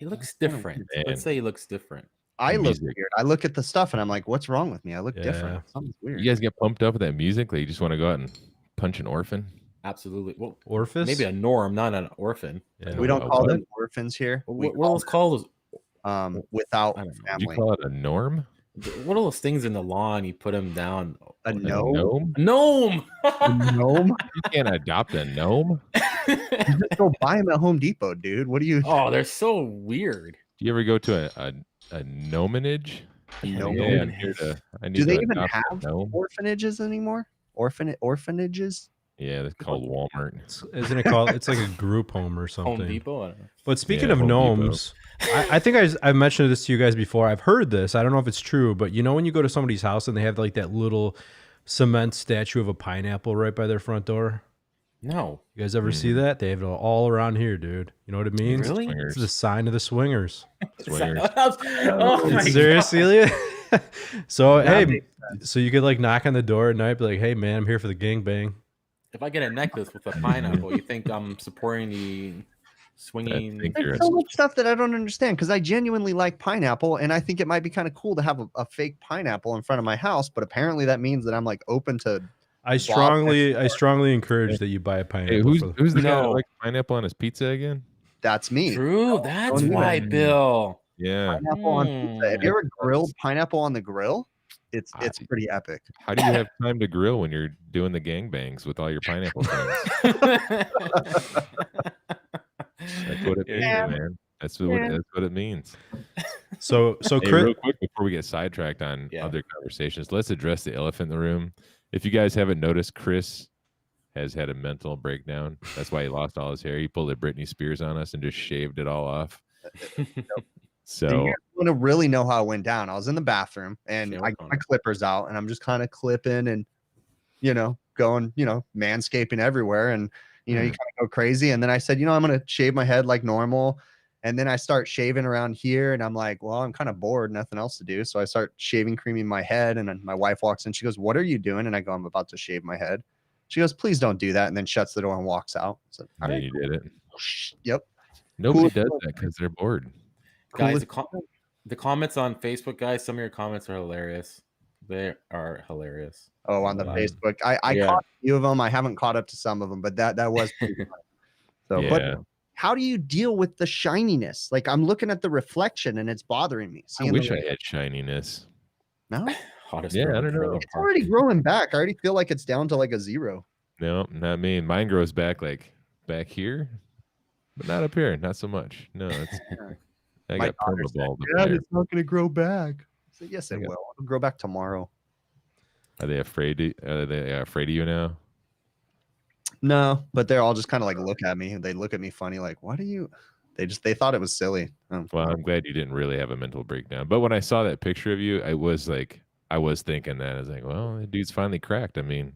He looks different. Let's say he looks different. I look weird. I look at the stuff and I'm like, what's wrong with me? I look different. Something's weird. You guys get pumped up with that music? Like you just want to go out and punch an orphan? Absolutely. Well, Orphis? Maybe a norm, not an orphan. Yeah, we don't call them orphans here. What are those called? Without family. Would you call it a norm? What are those things in the lawn? You put them down. A gnome? A gnome. A gnome? You can't adopt a gnome? You just go buy them at Home Depot, dude. What do you? Oh, they're so weird. Do you ever go to a gnomenage? No. Do they even have orphanages anymore? Orphanages? Yeah, that's called Walmart. Isn't it called? It's like a group home or something. Home Depot. I don't know. But speaking of gnomes, I think I've mentioned this to you guys before. I've heard this. I don't know if it's true, but you know when you go to somebody's house and they have like that little cement statue of a pineapple right by their front door? No. You guys ever see that? They have it all around here, dude. You know what it means? Really? It's the sign of the swingers. Oh my Seriously? So hey, so you could like knock on the door at night, be like, "Hey man, I'm here for the gangbang." If I get a necklace with a pineapple, you think I'm supporting the swinging? There's so much stuff that I don't understand because I genuinely like pineapple, and I think it might be kind of cool to have a fake pineapple in front of my house. But apparently, that means that I'm like open to. I strongly encourage that you buy a pineapple. Hey, who's the guy that likes pineapple on his pizza again? That's me. True. That's why, Bill. Yeah. Pineapple on pizza. Have you ever grilled pineapple on the grill? It's pretty epic. How do you have time to grill when you're doing the gangbangs with all your pineapple friends? That's what it means, man. That's what it means. So hey, Chris, real quick before we get sidetracked on other conversations, let's address the elephant in the room. If you guys haven't noticed, Chris has had a mental breakdown. That's why he lost all his hair. He pulled a Britney Spears on us and just shaved it all off. So you want to really know how it went down. I was in the bathroom and I got my clippers out and I'm just kind of clipping and, going, manscaping everywhere. And, you kind of go crazy. And then I said, I'm going to shave my head like normal. And then I start shaving around here and I'm like, well, I'm kind of bored, nothing else to do. So I start shaving, creaming my head. And then my wife walks in. She goes, "What are you doing?" And I go, "I'm about to shave my head." She goes, "Please don't do that." And then shuts the door and walks out. So, yeah, you did it. Yep. Nobody does that because they're bored. Guys, the comments on Facebook, guys, some of your comments are hilarious. They are hilarious. Oh, on the Facebook. I caught a few of them. I haven't caught up to some of them, but that was pretty funny. So, yeah. But how do you deal with the shininess? Like I'm looking at the reflection and it's bothering me. I wish I had shininess. No? Hottest I don't know. It's already growing back. I already feel like it's down to like a 0. No, not me. Mine grows back like back here, but not up here. Not so much. No, it's I got permabald. Yeah, it's not going to grow back. So yes, it will. It'll grow back tomorrow. Are they afraid? Are they afraid of you now? No, but they're all just kind of like look at me. They look at me funny, like, "What are you?" They thought it was silly. Well, I'm glad you didn't really have a mental breakdown. But when I saw that picture of you, I was thinking that I was like, well, the dude's finally cracked. I mean,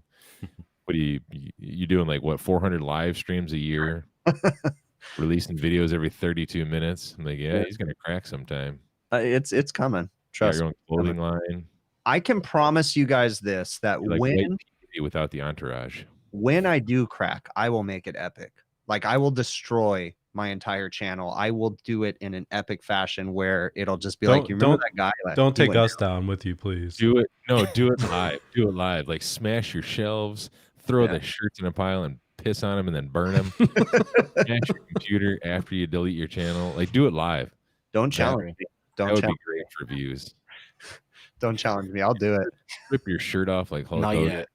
what are you doing? Like what, 400 live streams a year, releasing videos every 32 minutes? I'm like, yeah, he's gonna crack sometime. It's coming. Trust your own clothing line. I can promise you guys this: that when without the entourage. When I do crack, I will make it epic. Like I will destroy my entire channel. I will do it in an epic fashion where it'll just be like, you remember that guy? Don't take us down with you, please. Do it. No, do it live. Do it live. Like smash your shelves, throw the shirts in a pile and piss on them and then burn them. Smash your computer after you delete your channel. Like do it live. Don't challenge me. That would be great for views. Don't challenge me. I'll do it. Rip your shirt off like Hulk Hogan. Not yet.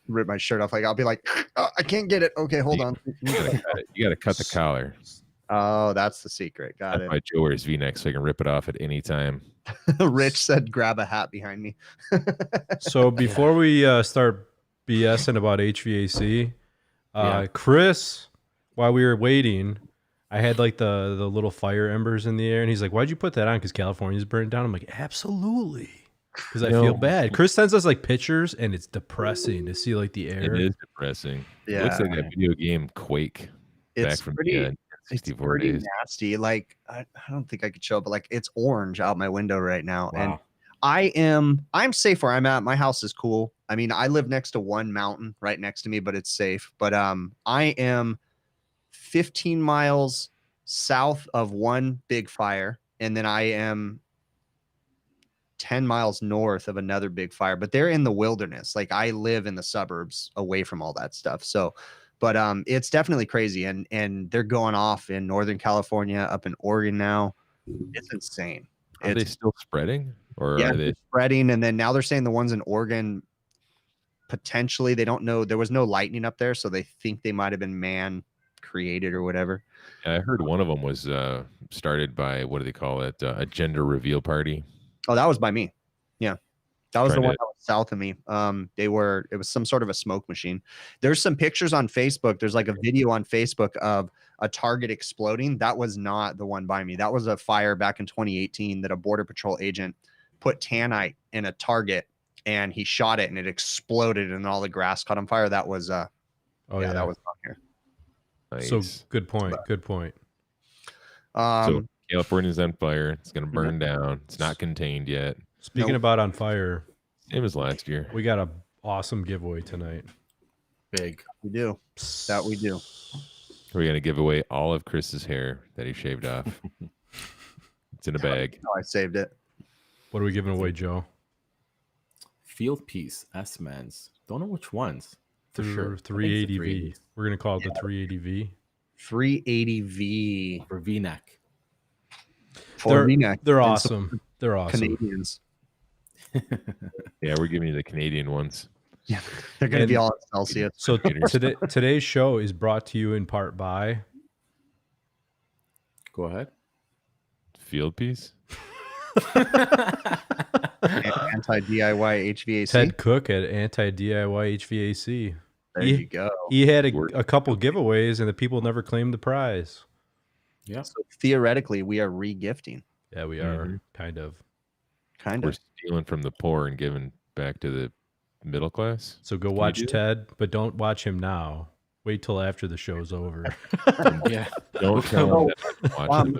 Rip my shirt off. Like I'll be like, oh, I can't get it. Okay, hold on. You gotta cut the collar. Oh, that's the secret. Got it. Why Joe wears V-neck so I can rip it off at any time. Rich said, "Grab a hat behind me." So before we start BSing about HVAC, Chris, while we were waiting, I had like the little fire embers in the air, and he's like, "Why'd you put that on? Because California's burnt down." I'm like, "Absolutely." Because I feel bad. Chris sends us like pictures, and it's depressing to see like the air. It is depressing. Yeah, it looks like that video game Quake. It's back from pretty, 64 days. Nasty. Like I don't think I could show, but like it's orange out my window right now, Wow. and I'm safe where I'm at. My house is cool. I mean, I live next to one mountain right next to me, but it's safe. But I am 15 miles south of one big fire, and then I am 10 miles north of another big fire, but they're in the wilderness. Like I live in the suburbs away from all that stuff. So, but it's definitely crazy. And they're going off in Northern California, up in Oregon now. It's insane. Are they still spreading, or yeah, are they spreading? And then now they're saying the ones in Oregon, potentially, they don't know. There was no lightning up there, so they think they might have been man created or whatever. I heard one of them was started by, what do they call it? A gender reveal party. Oh, that was by me. Yeah. That was the one that was south of me. It was some sort of a smoke machine. There's some pictures on Facebook. There's like a video on Facebook of a target exploding. That was not the one by me. That was a fire back in 2018 that a Border Patrol agent put tanite in a target and he shot it and it exploded and all the grass caught on fire. That was, that was not here. Nice. So good point. Good point. So California's on fire. It's going to burn down. It's not contained yet. Speaking about on fire, same as last year. We got a awesome giveaway tonight. Big. We do. That we do. We're going to give away all of Chris's hair that he shaved off. It's in a bag. No, I saved it. What are we giving away, Joe? Field piece S-Mans. Don't know which ones. For sure. 380V. We're going to call it the 380V. 380V. For V-neck. They're awesome. They're awesome. Canadians. Yeah, we're giving you the Canadian ones. Yeah, they're going to be all in Celsius. So today's show is brought to you in part by. Go ahead. Field piece. Anti-DIY HVAC. Ted Cook at Anti-DIY HVAC. There you go. He had a couple giveaways, and the people never claimed the prize. Yeah. So theoretically, we are re-gifting. Yeah, we are. Kind of. We're stealing from the poor and giving back to the middle class. So go watch Ted, but don't watch him now. Wait till after the show's over. Yeah. Don't tell him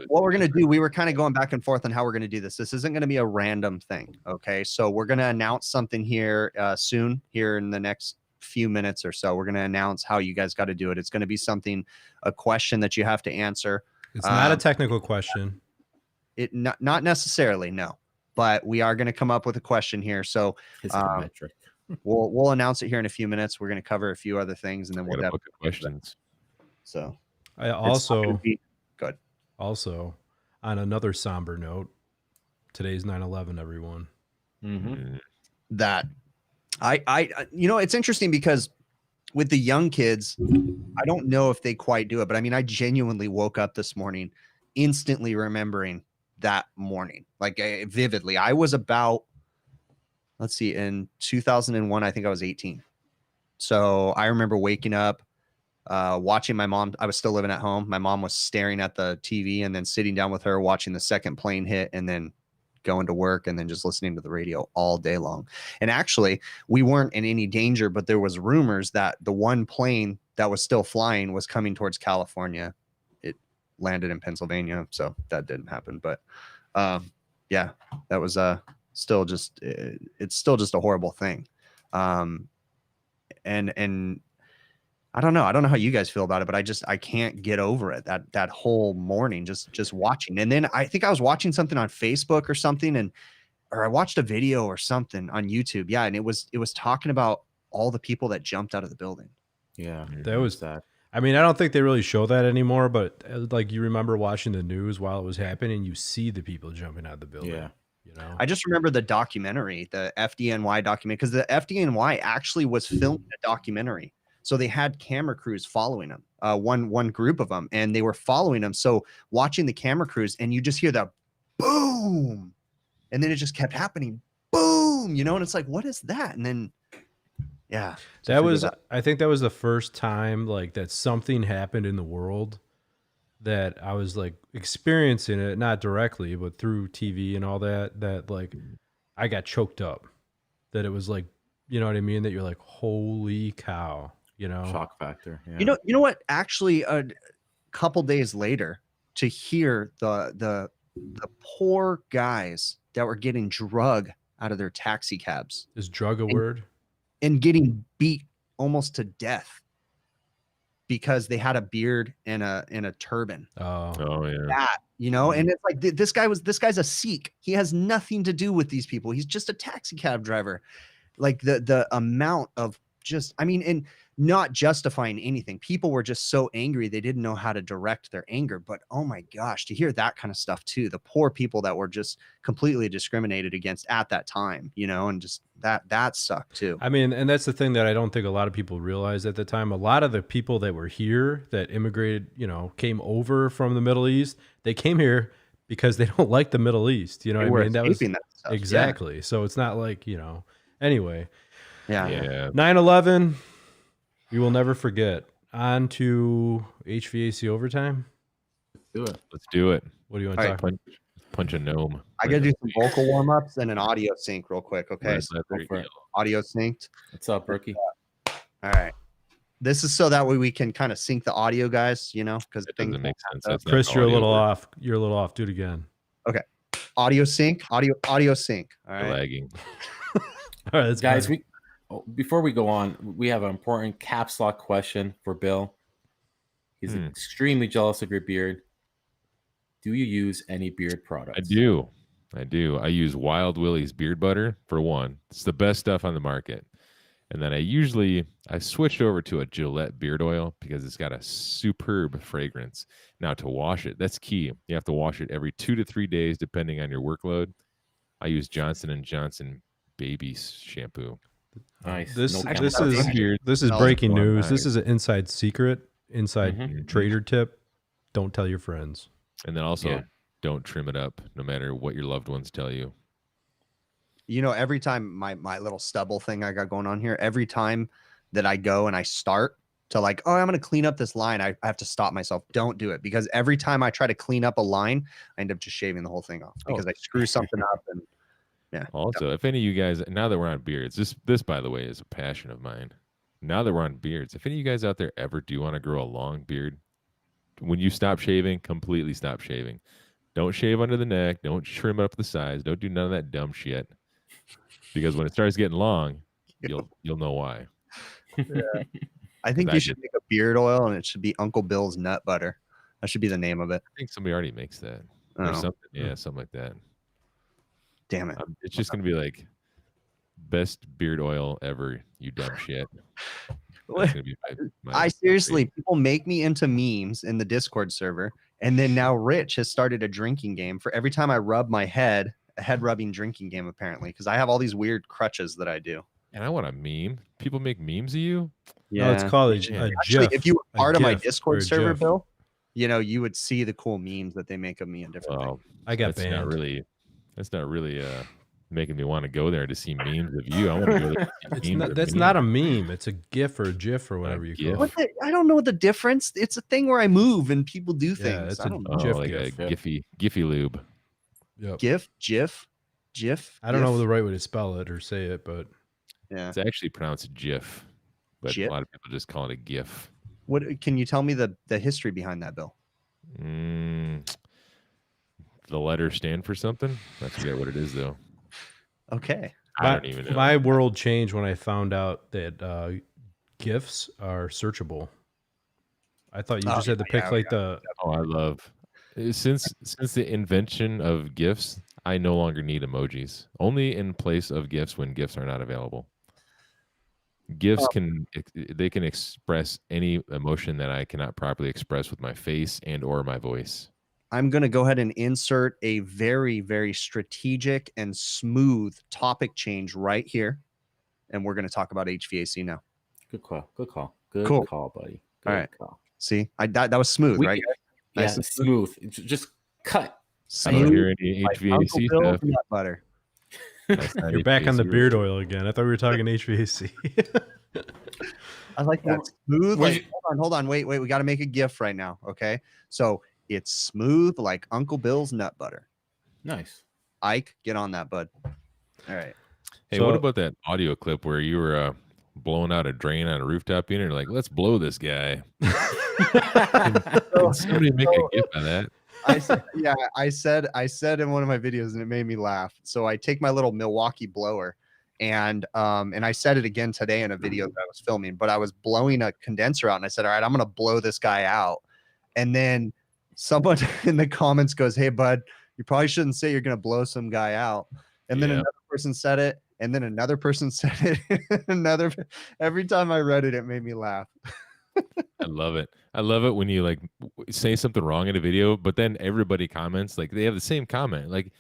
what we're going to do, we were kind of going back and forth on how we're going to do this. This isn't going to be a random thing. Okay. So we're going to announce something here soon, here in the next few minutes or so. We're going to announce how you guys got to do it. It's going to be a question that you have to answer. It's not a technical question. Not necessarily, no. But we are going to come up with a question here. So Psychometric. We'll announce it here in a few minutes. We're going to cover a few other things, and then we'll have questions. So I also good. Also, on another somber note, today's 9/11. Everyone. That I it's interesting because with the young kids, I don't know if they quite do it, but I mean, I genuinely woke up this morning instantly remembering that morning, like vividly. I was about, let's see, in 2001, I think I was 18. So I remember waking up, watching my mom. I was still living at home. My mom was staring at the TV and then sitting down with her, watching the second plane hit, and then going to work and then just listening to the radio all day long. And actually, we weren't in any danger, but there was rumors that the one plane that was still flying was coming towards California. It landed in Pennsylvania, so that didn't happen. But yeah, that was still just it's still just a horrible thing. And I don't know how you guys feel about it, but I can't get over it. That whole morning just watching. And then I think I was watching something on Facebook or something, or I watched a video or something on YouTube. Yeah, and it was talking about all the people that jumped out of the building. Yeah, that was that. I mean, I don't think they really show that anymore, but like you remember watching the news while it was happening, you see the people jumping out of the building. Yeah. You know? I just remember the documentary, the FDNY documentary, because the FDNY actually was filming a documentary. So they had camera crews following them, one group of them, and they were following them. So watching the camera crews, and you just hear that boom, and then it just kept happening, boom, and it's like, what is that? And then, yeah, I think that was the first time like that something happened in the world that I was like experiencing it, not directly, but through TV and all that like I got choked up. That it was like, you know what I mean? That you're like, holy cow. Shock factor. Yeah. You know what? Actually, a couple days later, to hear the poor guys that were getting drug out of their taxi cabs. Is drug a word? And getting beat almost to death. because they had a beard and a turban. Oh yeah. That, you know, and it's like this guy's a Sikh. He has nothing to do with these people. He's just a taxi cab driver. Like the amount of just, I mean, and not justifying anything. People were just so angry they didn't know how to direct their anger. But oh my gosh, to hear that kind of stuff too, the poor people that were just completely discriminated against at that time, you know, and just that sucked too. I mean, and that's the thing that I don't think a lot of people realized at the time. A lot of the people that were here that immigrated, you know, came over from the Middle East, they came here because they don't like the Middle East. You know what I mean? That was that stuff. exactly. Yeah. So it's not like, you know, anyway. Yeah. 9/11, we will never forget. On to HVAC overtime. Let's do it. What do you want to talk about? Punch a gnome. I got to do some vocal warm-ups and an audio sync real quick. Okay. Audio synced. What's up, Rookie? All right. This is so that way we can kind of sync the audio, guys, you know, because it doesn't make sense. Chris, you're a little off. You're a little off. Do it again. Okay. Audio sync. Audio sync. All right. Lagging. All right, guys, before we go on, we have an important caps lock question for Bill. He's extremely jealous of your beard. Do you use any beard products? I do. I use Wild Willie's beard butter for one. It's the best stuff on the market. And then I switched over to a Gillette beard oil because it's got a superb fragrance. Now to wash it, that's key. You have to wash it every 2 to 3 days, depending on your workload. I use Johnson & Johnson baby shampoo. Nice. This is breaking news. This is an inside secret, trader tip. Don't tell your friends. And then also don't trim it up, no matter what your loved ones tell you. You know, every time my little stubble thing I got going on here, every time that I go and I start to like, oh, I'm going to clean up this line, I have to stop myself. Don't do it, because every time I try to clean up a line, I end up just shaving the whole thing off because I screw something up. And yeah. Also, if any of you guys, now that we're on beards, this by the way is a passion of mine. Now that we're on beards, if any of you guys out there ever do want to grow a long beard, when you stop shaving, completely stop shaving. Don't shave under the neck. Don't trim up the sides. Don't do none of that dumb shit. Because when it starts getting long, you'll know why. Yeah. I think you should make a beard oil, and it should be Uncle Bill's nut butter. That should be the name of it. I think somebody already makes that. Or something. Yeah, something like that. Damn it. It's just going to be like best beard oil ever, you dumb shit. I seriously, people make me into memes in the Discord server. And then now Rich has started a drinking game for every time I rub my head, a head rubbing drinking game, apparently, because I have all these weird crutches that I do. And I want a meme. People make memes of you? Yeah. No, it's called a GIF. Actually, if you were part of my Discord server, Bill, you know, you would see the cool memes that they make of me and different things. I got banned. That's not really making me want to go there to see memes of you. I want to go there. That's not a meme. It's a GIF or a GIF or whatever you call it. I don't know the difference. It's a thing where I move and people do things. Yeah, it's a GIF. Like a Giphy lube. Yep. GIF. I don't know the right way to spell it or say it, but yeah, it's actually pronounced GIF, but a lot of people just call it a GIF. What can you tell me the history behind that, Bill? The letters stand for something. I forget what it is though. Okay. I don't even know. My world changed when I found out that GIFs are searchable. I thought you just had to pick the. Oh, I love. Since the invention of GIFs, I no longer need emojis. Only in place of GIFs when GIFs are not available. GIFs can express any emotion that I cannot properly express with my face and or my voice. I'm going to go ahead and insert a very, very strategic and smooth topic change right here. And we're going to talk about HVAC now. Good call, buddy. Good All right. Call. See, that was smooth, right? Yeah, nice. Smooth. Just cut. I don't hear any HVAC stuff. Butter. You're back on the beard oil again. I thought we were talking HVAC. I like that. Smooth. Hold on. Wait. We got to make a GIF right now. Okay. So it's smooth like Uncle Bill's nut butter. Nice. Ike, get on that, bud. All right. Hey, what about that audio clip where you were blowing out a drain on a rooftop unit? Like, let's blow this guy. Can somebody make a GIF of that? I said in one of my videos, and it made me laugh. So I take my little Milwaukee blower And I said it again today in a video that I was filming, but I was blowing a condenser out and I said, all right, I'm going to blow this guy out. And then someone in the comments goes, hey, bud, you probably shouldn't say you're going to blow some guy out. And then another person said it. And then another person said it. Every time I read it, it made me laugh. I love it. I love it when you like say something wrong in a video, but then everybody comments, like they have the same comment. Like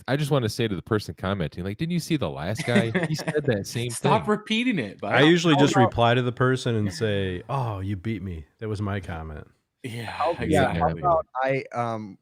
I just want to say to the person commenting, like, didn't you see the last guy? He said that same Stop thing. repeating it. I usually just reply to the person and say, oh, you beat me. That was my comment. Yeah. How about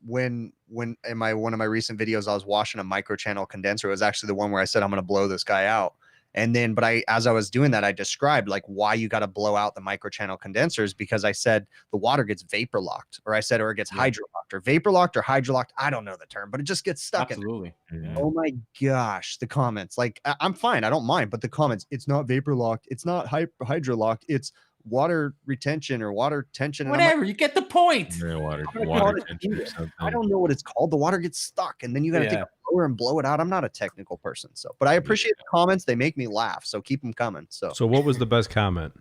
when in one of my recent videos, I was washing a microchannel condenser. It was actually the one where I said, I'm going to blow this guy out. And then, but as I was doing that, I described like why you got to blow out the microchannel condensers, because I said the water gets vapor locked, or I said, or it gets hydro locked, or vapor locked, or hydro locked. I don't know the term, but it just gets stuck. Absolutely. Yeah. Oh my gosh. The comments, like I'm fine. I don't mind, but the comments, it's not vapor locked. It's not hydro locked. It's water retention or water tension. Whatever, you get the point. Yeah, water tension or something. I don't know what it's called. The water gets stuck, and then you got to take a blower and blow it out. I'm not a technical person, but I appreciate the comments. They make me laugh, so keep them coming. So what was the best comment?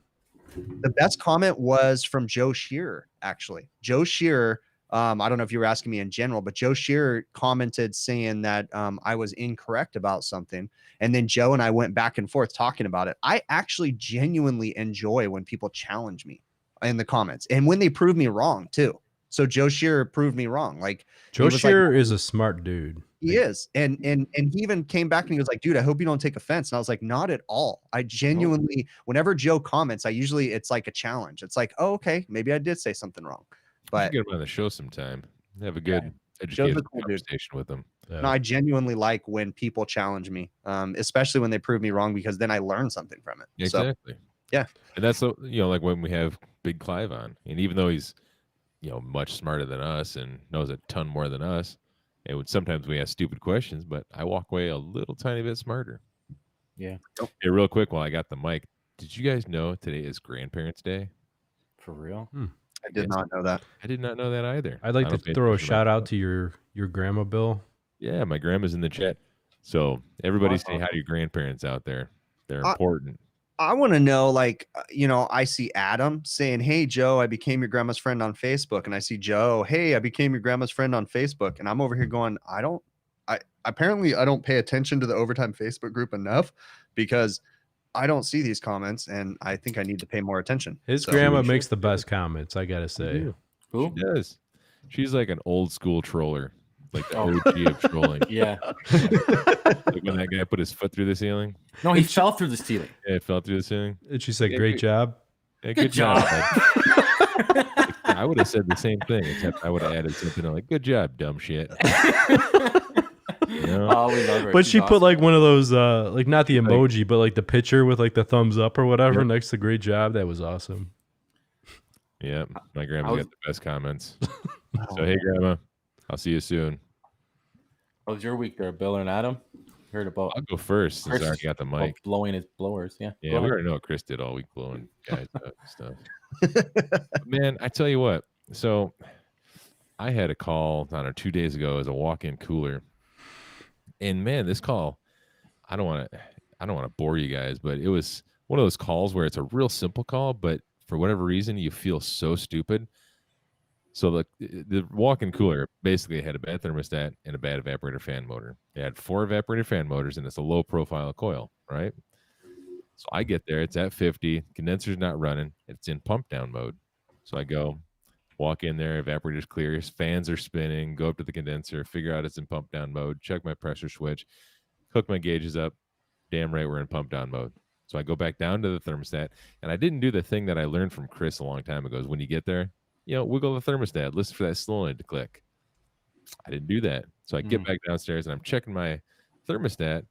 The best comment was from Joe Shearer, actually. Joe Shearer. I don't know if you were asking me in general, but Joe Shearer commented saying that I was incorrect about something. And then Joe and I went back and forth talking about it. I actually genuinely enjoy when people challenge me in the comments and when they prove me wrong too. So Joe Shearer proved me wrong. Like Joe Shearer is a smart dude. He is. And he even came back and he was like, dude, I hope you don't take offense. And I was like, not at all. I genuinely, whenever Joe comments, it's like a challenge. It's like, oh, okay, maybe I did say something wrong. But get him on the show sometime. Have a good educated conversation with them. Yeah. No, I genuinely like when people challenge me, especially when they prove me wrong, because then I learn something from it. Exactly. So, yeah. And that's like when we have Big Clive on, and even though he's much smarter than us and knows a ton more than us, and sometimes we ask stupid questions, but I walk away a little tiny bit smarter. Yeah. Hey, real quick while I got the mic, did you guys know today is Grandparents' Day? For real? I did not know that. I did not know that either. I'd like to throw a shout out to your grandma, Bill. Yeah, my grandma's in the chat. So everybody say hi to your grandparents out there. They're important. I want to know, I see Adam saying, hey, Joe, I became your grandma's friend on Facebook. And I see Joe, hey, I became your grandma's friend on Facebook. And I'm over here going, apparently I don't pay attention to the Overtime Facebook group enough, because I don't see these comments, and I think I need to pay more attention. His grandma makes the best comments, I gotta say. Who? She does. She's like an old school troller, like the OG of trolling. Yeah. Like when that guy put his foot through the ceiling. No, he fell through the ceiling. Yeah, it fell through the ceiling. And she said, "Great job." Yeah, good job. I would have said the same thing, except I would have added something like, "Good job, dumb shit." Oh, we love her. But she put like one of those, like not the emoji, but like the picture with like the thumbs up or whatever next to "great job." That was awesome. Yeah, my grandma got the best comments. So hey, Grandma, I'll see you soon. How was your week there, Bill and Adam? Heard about? I'll go first since I already got the mic. Blowing his blowers, yeah. Yeah, we already know what Chris did all week, blowing guys up and stuff. Man, I tell you what. So I had a call, 2 days ago as a walk-in cooler. And man, this call, I don't want to bore you guys, but it was one of those calls where it's a real simple call, but for whatever reason, you feel so stupid. So the walk-in cooler basically had a bad thermostat and a bad evaporator fan motor. It had 4 evaporator fan motors, and it's a low-profile coil, right? So I get there, it's at 50, condenser's not running, it's in pump-down mode. So I go, walk in there, evaporator's clear, fans are spinning, go up to the condenser, figure out it's in pump down mode, check my pressure switch, hook my gauges up, damn right we're in pump down mode. So I go back down to the thermostat, and I didn't do the thing that I learned from Chris a long time ago, is when you get there, wiggle the thermostat, listen for that solenoid to click. I didn't do that. So I get back downstairs, and I'm checking my thermostat,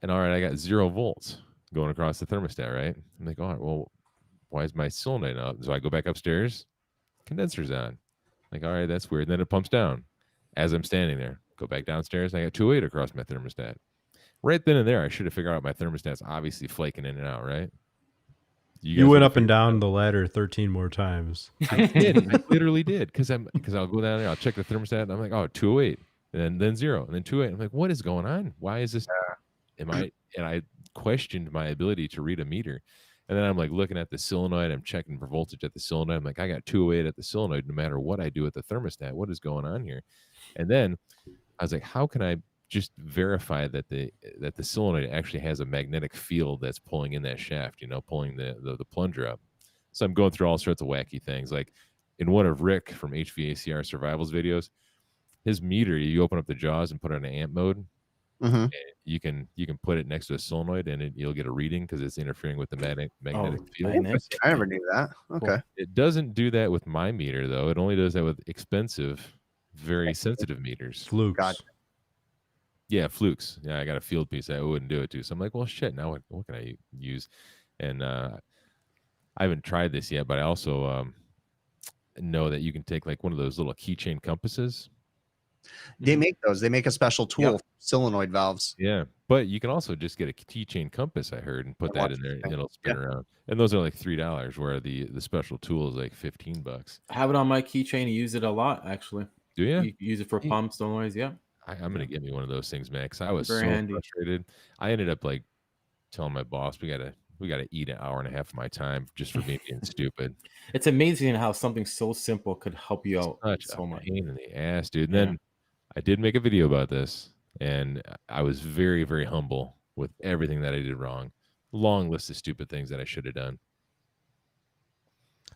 and all right, I got 0 volts going across the thermostat, right? I'm like, all right, well, why is my solenoid up? So I go back upstairs, condenser's on. Like, all right, that's weird. And then it pumps down as I'm standing there. Go back downstairs, and I got 208 across my thermostat. Right then and there, I should have figured out my thermostat's obviously flaking in and out, right? You went up and down the ladder 13 more times. I did. I literally did. Because I'll go down there, I'll check the thermostat, and I'm like, oh, 208. And then 0, and then 208. I'm like, what is going on? Why is this? and I questioned my ability to read a meter. And then I'm like looking at the solenoid. I'm checking for voltage at the solenoid. I'm like, I got 208 at the solenoid no matter what I do at the thermostat. What is going on here? And then I was like, how can I just verify that the solenoid actually has a magnetic field that's pulling in that shaft, pulling the plunger up. So I'm going through all sorts of wacky things. Like in one of Rick from HVACR Survivals videos, his meter, you open up the jaws and put it on amp mode. Mm-hmm. You can put it next to a solenoid and you'll get a reading because it's interfering with the magnetic field. I never knew that. Okay. Well, it doesn't do that with my meter though. It only does that with expensive, very sensitive meters. Flukes. Gotcha. Yeah, flukes. Yeah, I got a field piece I wouldn't do it to. So I'm like, well, shit. Now what can I use? And I haven't tried this yet, but I also know that you can take like one of those little keychain compasses. They make those. They make a special tool for solenoid valves. Yeah, but you can also just get a keychain compass, I heard, and put that in there, and it'll spin around. And those are like $3, where the special tool is like $15. I have it on my keychain and use it a lot, actually. Do you? You use it for pumps, solenoids, yeah. I'm gonna get me one of those things, man, because I was Very so handy. frustrated. I ended up like telling my boss we gotta eat an hour and a half of my time just for me being stupid. It's amazing how something so simple could help you out Such so a much. pain in the ass, dude. And then I did make a video about this, and I was very, very humble with everything that I did wrong. Long list of stupid things that I should have done.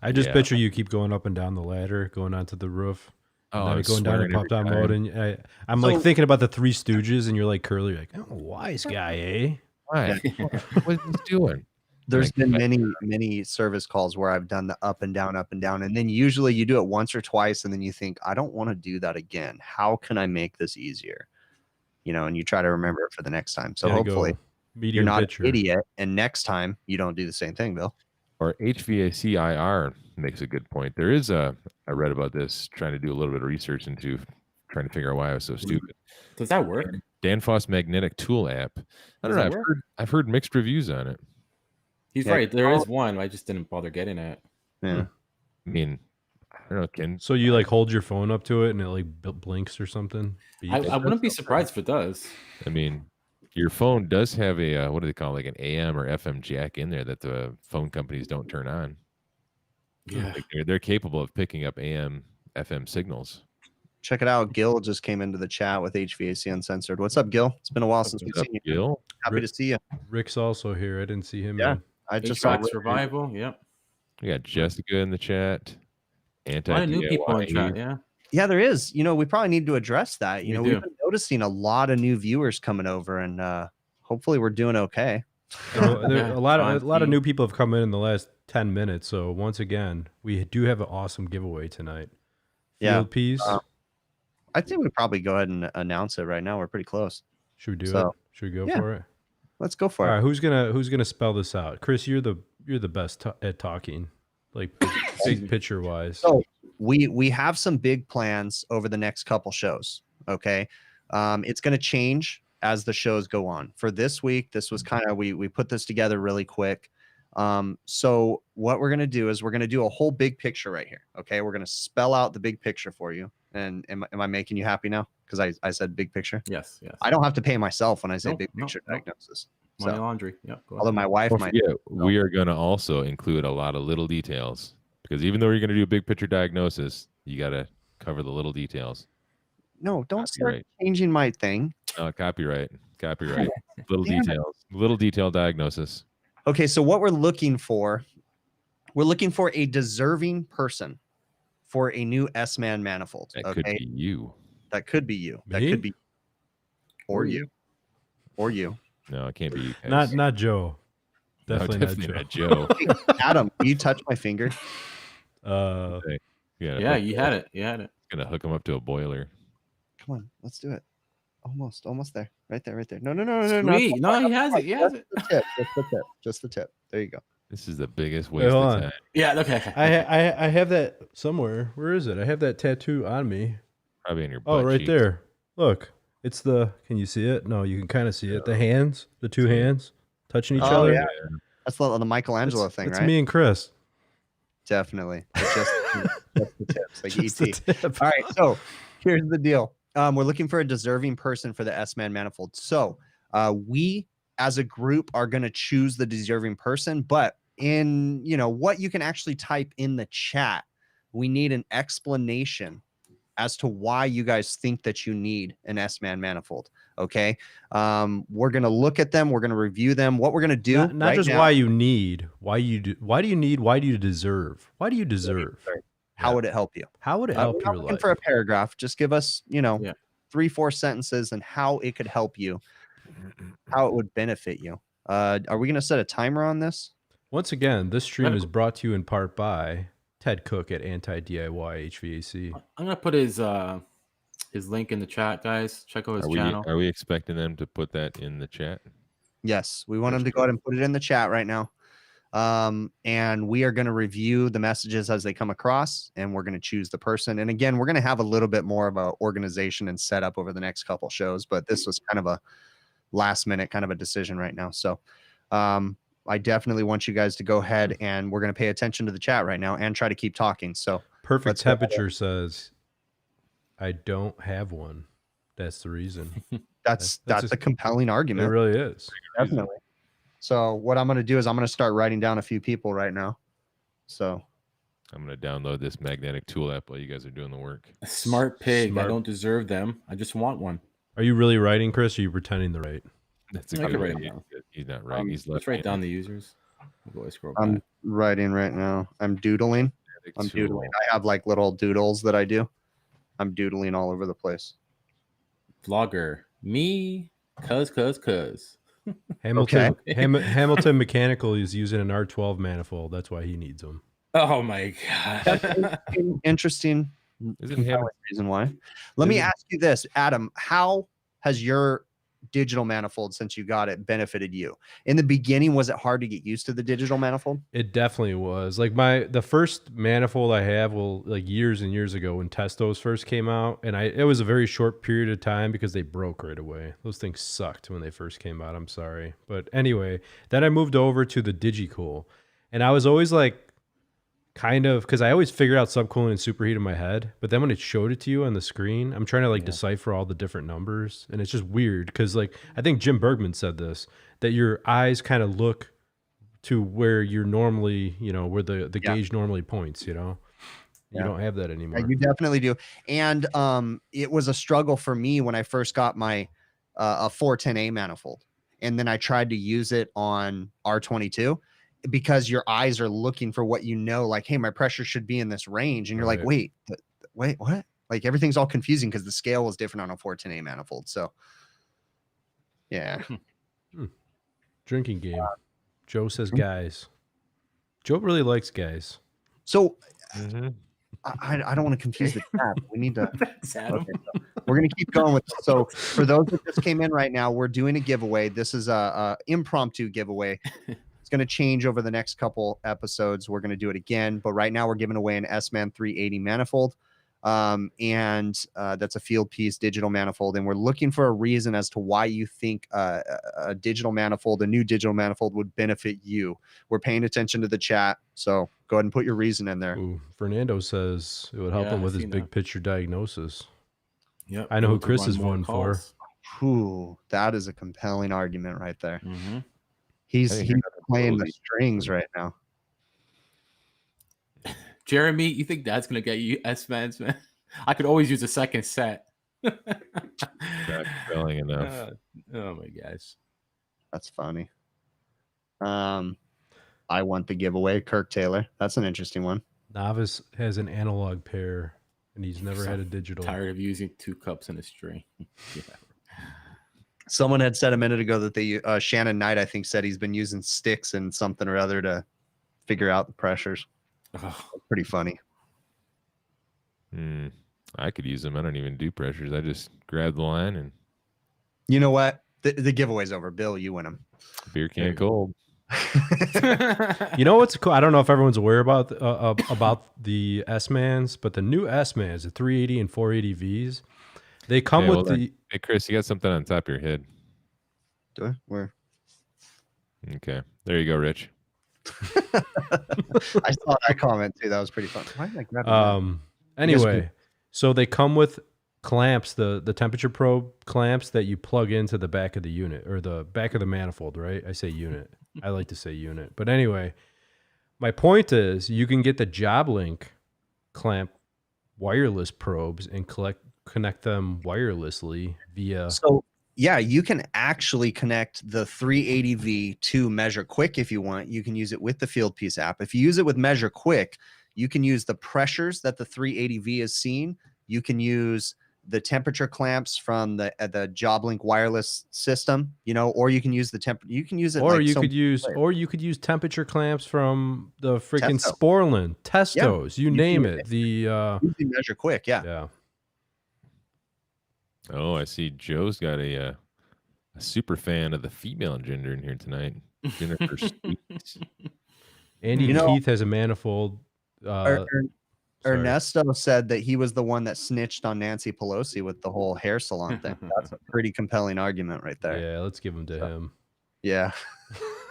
I just picture you keep going up and down the ladder, going onto the roof. Oh, going down to pop down mode, and I'm like thinking about the Three Stooges, and you're like Curly, you're like, oh, wise guy, eh? Why? What is he doing? There's been many service calls where I've done the up and down, and then usually you do it once or twice, and then you think, I don't want to do that again. How can I make this easier? And you try to remember it for the next time. So hopefully you're not an idiot, and next time you don't do the same thing, Bill. Or HVACIR makes a good point. There is I read about this, trying to do a little bit of research into trying to figure out why I was so stupid. Does that work? Danfoss Magnetic Tool app. I don't know. I've heard mixed reviews on it. He's right. There is one. I just didn't bother getting it. Yeah. I mean, I don't know, Ken. So you like hold your phone up to it and it like blinks or something? I wouldn't be surprised if it does. I mean, your phone does have a what do they call it, like an AM or FM jack in there that the phone companies don't turn on. Yeah, like they're capable of picking up AM, FM signals. Check it out. Gil just came into the chat with HVAC Uncensored. What's up, Gil? It's been a while since we've seen you. Gil? Happy to see you. Rick's also here. I didn't see him. Yeah, I just saw Survival. Yep. We got Jessica in the chat. A lot of new people in chat. Yeah. Yeah, there is. We probably need to address that. We've been noticing a lot of new viewers coming over, and hopefully we're doing okay. A lot of new people have come in the last 10 minutes. So once again, we do have an awesome giveaway tonight. Field piece. I think we probably go ahead and announce it right now. We're pretty close. Should we do it? Should we go for it? Let's go for it. All right, who's gonna spell this out? Chris, you're the best at talking, like big picture wise. So we have some big plans over the next couple shows. Okay, it's going to change as the shows go on. For this week, this was kind of we put this together really quick. So what we're going to do is we're going to do a whole big picture right here. Okay, we're going to spell out the big picture for you. And am I making you happy now? Because I said big picture. Yes. I don't have to pay myself when I say big picture diagnosis. Money laundry. Yeah. Although my wife might. Yeah, we are going to also include a lot of little details, because even though you're going to do a big picture diagnosis, you got to cover the little details. No, don't start changing my thing. Copyright. Little details. Little detail diagnosis. Okay, so what we're looking for a deserving person for a new S-Man manifold. That could be you. That could be you. Me? That could be or you. Or you. No, it can't be you guys. Not Joe. Definitely not Joe. Hey, Adam, will you touch my finger? Yeah, you had it. Gonna hook him up to a boiler. Come on, let's do it. Almost there. Right there. No. Sweet. No, he has it. Just the tip. There you go. This is the biggest waste of time. Yeah, okay. I have that somewhere. Where is it? I have that tattoo on me. Probably in your butt right cheek. there. Look. It's can you see it? No, you can kind of see it. The hands, the two hands touching each other. Yeah. That's the Michelangelo thing, right? It's me and Chris. Definitely. It's just the tips, like Just ET. the tip. All right, so here's the deal. We're looking for a deserving person for the S-Man manifold. So We as a group are going to choose the deserving person, but in what you can actually type in the chat, we need an explanation as to why you guys think that you need an S-man manifold. Okay. We're going to look at them. We're going to review them. What we're going to do not just now, why you need, why do you need, why do you deserve? Why do you deserve? How would it help you? How would it help your life? For a paragraph, just give us, 3-4 sentences and how it could help you, how it would benefit you. Are we going to set a timer on this? Once again, this stream is brought to you in part by Ted Cook at Anti-DIY HVAC. I'm gonna put his link in the chat, guys. Check out his channel. Are we expecting them to put that in the chat? Yes, we want them to go ahead and put it in the chat right now. And we are going to review the messages as they come across, and we're going to choose the person. And again, we're going to have a little bit more of a organization and setup over the next couple shows, but this was kind of a last minute kind of a decision right now. So, I definitely want you guys to go ahead, and we're going to pay attention to the chat right now and try to keep talking. So Perfect Temperature says, I don't have one. That's the reason. That's a compelling argument. It really is. Definitely. So what I'm going to do is I'm going to start writing down a few people right now. So I'm going to download this magnetic tool app while you guys are doing the work. Smart pig. I don't deserve them. I just want one. Are you really writing, Chris? Or are you pretending to write? That's a good write. He's not right. Let's write down the users. I'm writing right now. I'm doodling. I have like little doodles that I do. I'm doodling all over the place. Vlogger. Me. Cuz. Hamilton, okay. Hamilton Mechanical is using an R12 manifold. That's why he needs them. Oh my god! Interesting. Reason why? Let me ask you this, Adam. How has your digital manifold, since you got it, benefited you? In the beginning, was it hard to get used to the digital manifold? It definitely was. Like the first manifold I have, like years and years ago when Testos first came out, and it was a very short period of time because they broke right away. Those things sucked when they first came out. I'm sorry, but anyway, then I moved over to the DigiCool, and I was always like, kind of, because I always figured out subcooling and superheat in my head, but then when it showed it to you on the screen, I'm trying to decipher all the different numbers, and it's just weird because I think Jim Bergman said this, that your eyes kind of look to where you're normally, where the gauge normally points, you don't have that anymore. You definitely do. And it was a struggle for me when I first got my a 410A manifold, and then I tried to use it on R22. Because your eyes are looking for what like, hey, my pressure should be in this range. And you're like, wait, what? Like everything's all confusing because the scale was different on a 410A manifold. So, yeah. Drinking game. Joe says guys. Joe really likes guys. So, I don't want to confuse the chat. We need to. Okay, so we're going to keep going with this. So, for those that just came in right now, we're doing a giveaway. This is a impromptu giveaway. Going to change over the next couple episodes. We're going to do it again, but right now we're giving away an S-Man 380 manifold, and that's a field piece digital manifold, and we're looking for a reason as to why you think a digital manifold, a new digital manifold, would benefit you. We're paying attention to the chat, so go ahead and put your reason in there. Ooh, Fernando says it would help him with his big picture diagnosis. Yeah, I know who Chris is one for. Ooh, that is a compelling argument right there. He's playing the strings right now. Jeremy, you think that's going to get you S-Mans, man? I could always use a second set. Not compelling enough. Oh my gosh. That's funny. I want the giveaway. Kirk Taylor. That's an interesting one. Novice has an analog pair, and he's never had a digital. Tired of using 2 cups and a string. Yeah. Someone had said a minute ago that they Shannon Knight, I think, said he's been using sticks and something or other to figure out the pressures. Pretty funny. I could use them. I don't even do pressures. I just grab the line and. You know what? The giveaway's over. Bill, you win them. Beer can cold. You know what's cool? I don't know if everyone's aware about the S-Mans, but the new S-Mans, the 380 and 480 Vs, they come with the. Hey, Chris, you got something on top of your head. Do I? Where? Okay. There you go, Rich. I saw that comment too. That was pretty fun. Why did I grab that? Anyway, so they come with clamps, the temperature probe clamps that you plug into the back of the unit or the back of the manifold, right? I say unit. I like to say unit. But anyway, my point is you can get the JobLink clamp wireless probes and connect them wirelessly via. So yeah, you can actually connect the 380V to Measure Quick if you want. You can use it with the Fieldpiece app. If you use it with Measure Quick, you can use the pressures that the 380V is seeing. You can use the temperature clamps from the JobLink wireless system, you know, or you can use the you can use it, or like you could use temperature clamps from the freaking Sporlan, Testos, you name it. The Measure Quick, yeah. Oh, I see Joe's got a super fan of the female gender in here tonight. Jennifer Sweets. You know, Keith has a manifold. Ernesto said that he was the one that snitched on Nancy Pelosi with the whole hair salon thing. That's a pretty compelling argument right there. Yeah, let's give him to him. Yeah.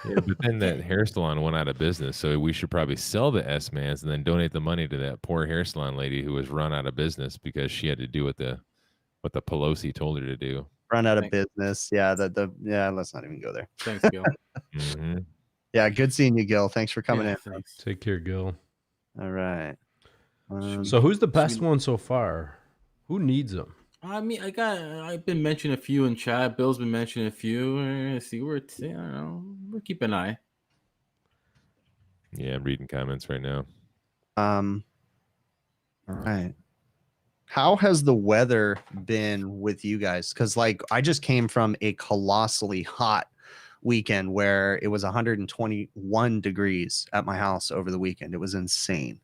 Yeah, but then that hair salon went out of business, so we should probably sell the S-Mans and then donate the money to that poor hair salon lady who was run out of business because she had to do what the Pelosi told her to do. Run out of business. Yeah, yeah, let's not even go there. Thanks, Gil. Mm-hmm. Yeah, good seeing you, Gil. Thanks for coming in. Thanks. Take care, Gil. All right. So who's the best one so far? Who needs them? I mean, I've been mentioning a few in chat. Bill's been mentioning a few. See, I don't know. We'll keep an eye. Yeah, I'm reading comments right now. All right. How has the weather been with you guys? Because like I just came from a colossally hot weekend where it was 121 degrees at my house over the weekend. It was insane.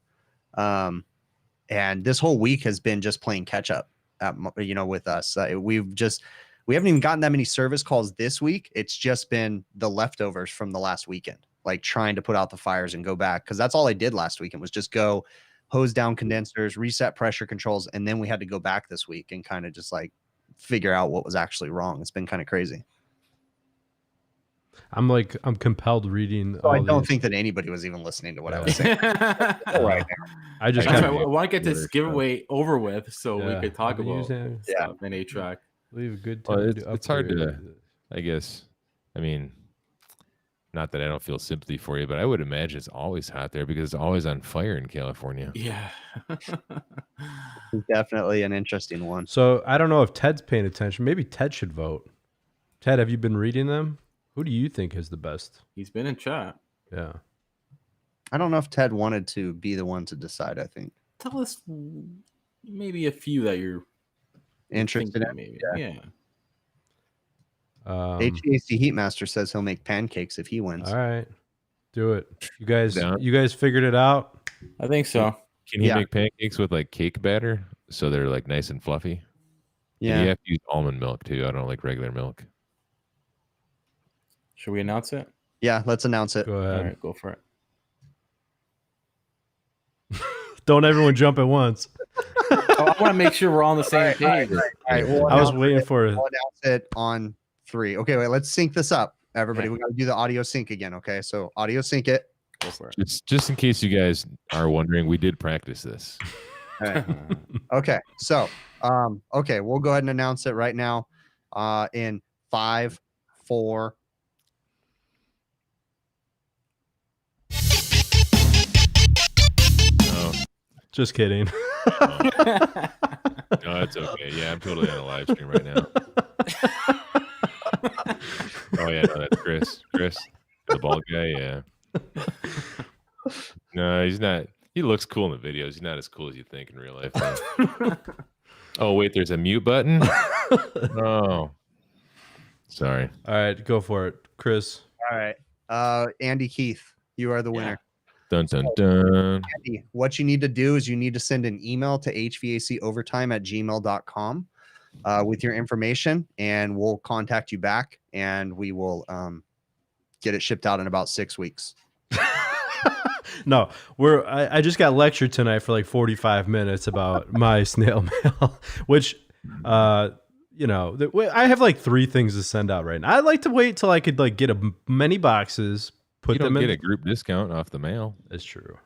And this whole week has been just playing catch up, with us. We haven't even gotten that many service calls this week. It's just been the leftovers from the last weekend, like trying to put out the fires and go back. Cause that's all I did last weekend was just go hose down condensers, reset pressure controls. And then we had to go back this week and kind of just like figure out what was actually wrong. It's been kind of crazy. I'm compelled reading. So I don't think that anybody was even listening to what I was saying. Right now. I just I want to get this giveaway over with so we could talk about stuff in HVAC. Leave a good time. It's hard to, I guess. I mean, not that I don't feel sympathy for you, but I would imagine it's always hot there because it's always on fire in California. Yeah. It's definitely an interesting one. So I don't know if Ted's paying attention. Maybe Ted should vote. Ted, have you been reading them? Who do you think is the best? He's been in chat. Yeah. I don't know if Ted wanted to be the one to decide, I think. Tell us maybe a few that you're interested in. Maybe. Yeah. HVAC Heatmaster says he'll make pancakes if he wins. All right. Do it. You guys figured it out? I think so. Can he make pancakes with like cake batter so they're like nice and fluffy? Yeah. And you have to use almond milk too. I don't like regular milk. Should we announce it? Yeah, let's announce it. Go ahead. All right, go for it. Don't everyone jump at once. I want to make sure we're all on the same page. All right. I was waiting for it. We'll announce it on 3. Okay, wait, let's sync this up. Everybody, we got to do the audio sync again, okay? So audio sync it. Go for it. Just in case you guys are wondering, we did practice this. All right. Okay, so okay, we'll go ahead and announce it right now in 5, 4. Just kidding. No, it's okay. Yeah, I'm totally on a live stream right now. Oh yeah, no, that's Chris. Chris, the bald guy. Yeah. No, he's not. He looks cool in the videos. He's not as cool as you think in real life. Oh wait, there's a mute button. Oh, sorry. All right, go for it, Chris. All right, Andy Keith, you are the winner. Dun dun dun. Andy, what you need to do is you need to send an email to hvacOvertime@gmail.com with your information, and we'll contact you back, and we will get it shipped out in about 6 weeks. No, I just got lectured tonight for like 45 minutes about my snail mail, which I have like 3 things to send out right now. I'd like to wait till I could like get many boxes. You don't get a group discount off the mail. That's true.